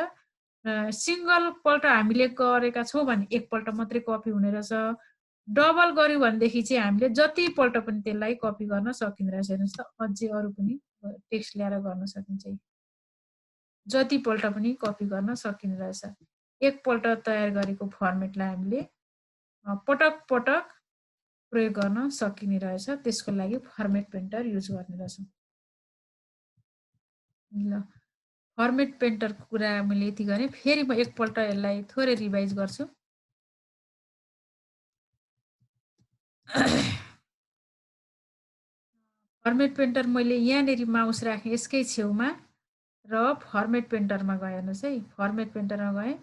सिङ्गल पल्ट हामीले गरेका छौँ भने एकपल्ट मात्रै कपी हुने रहेछ। डबल गर्यो भनेदेखि चाहिँ हामीले जतिपल्ट पनि त्यसलाई कपी गर्न सकिँदो रहेछ। हेर्नुहोस् त, अझै अरू पनि टेक्स्ट ल्याएर गर्न सकिन्छ, जतिपल्ट पनि कपी गर्न सकिने रहेछ। एकपल्ट तयार गरेको फर्मेटलाई हामीले पटक पटक प्रयोग गर्न सकिने रहेछ। त्यसको लागि फर्मेट पेन्टर युज गर्ने रहेछौँ। ल, फर्मेट पेन्टरको कुरा मैले यति गरेँ। फेरि म एकपल्ट यसलाई थोरै रिभाइज गर्छु। फर्मेट पेन्टर मैले यहाँनिर माउस राखेँ यसकै छेउमा र फर्मेट पेन्टरमा गएँ। हेर्नुहोस् है, फर्मेट पेन्टरमा गएँ,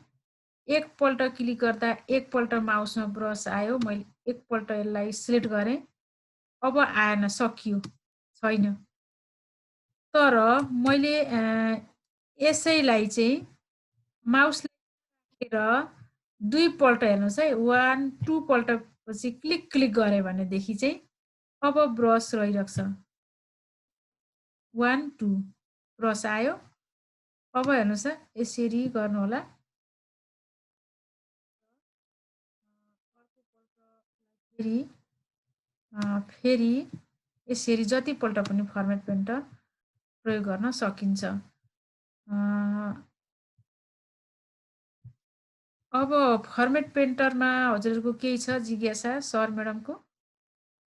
एकपल्ट क्लिक गर्दा एकपल्ट माउसमा ब्रस आयो, मैले एकपल्ट यसलाई सिलेक्ट गरेँ। अब आएन, सकियो, छैन। तर मैले यसैलाई चाहिँ माउसले राखेर दुईपल्ट, हेर्नुहोस् है, 1 2 पल्ट पछि क्लिक क्लिक गरेँ भनेदेखि चाहिँ अब ब्रस रहिरहेको छ। 1 2 ब्रस आयो। अब हेर्नुहोस् त, यसरी गर्नु होला। फेरि यसरी जतिपल्ट पनि फर्मेट पेन्टर प्रयोग गर्न सकिन्छ। अब फर्मेट पेन्टरमा हजुरको केही छ जिज्ञासा सर म्याडमको?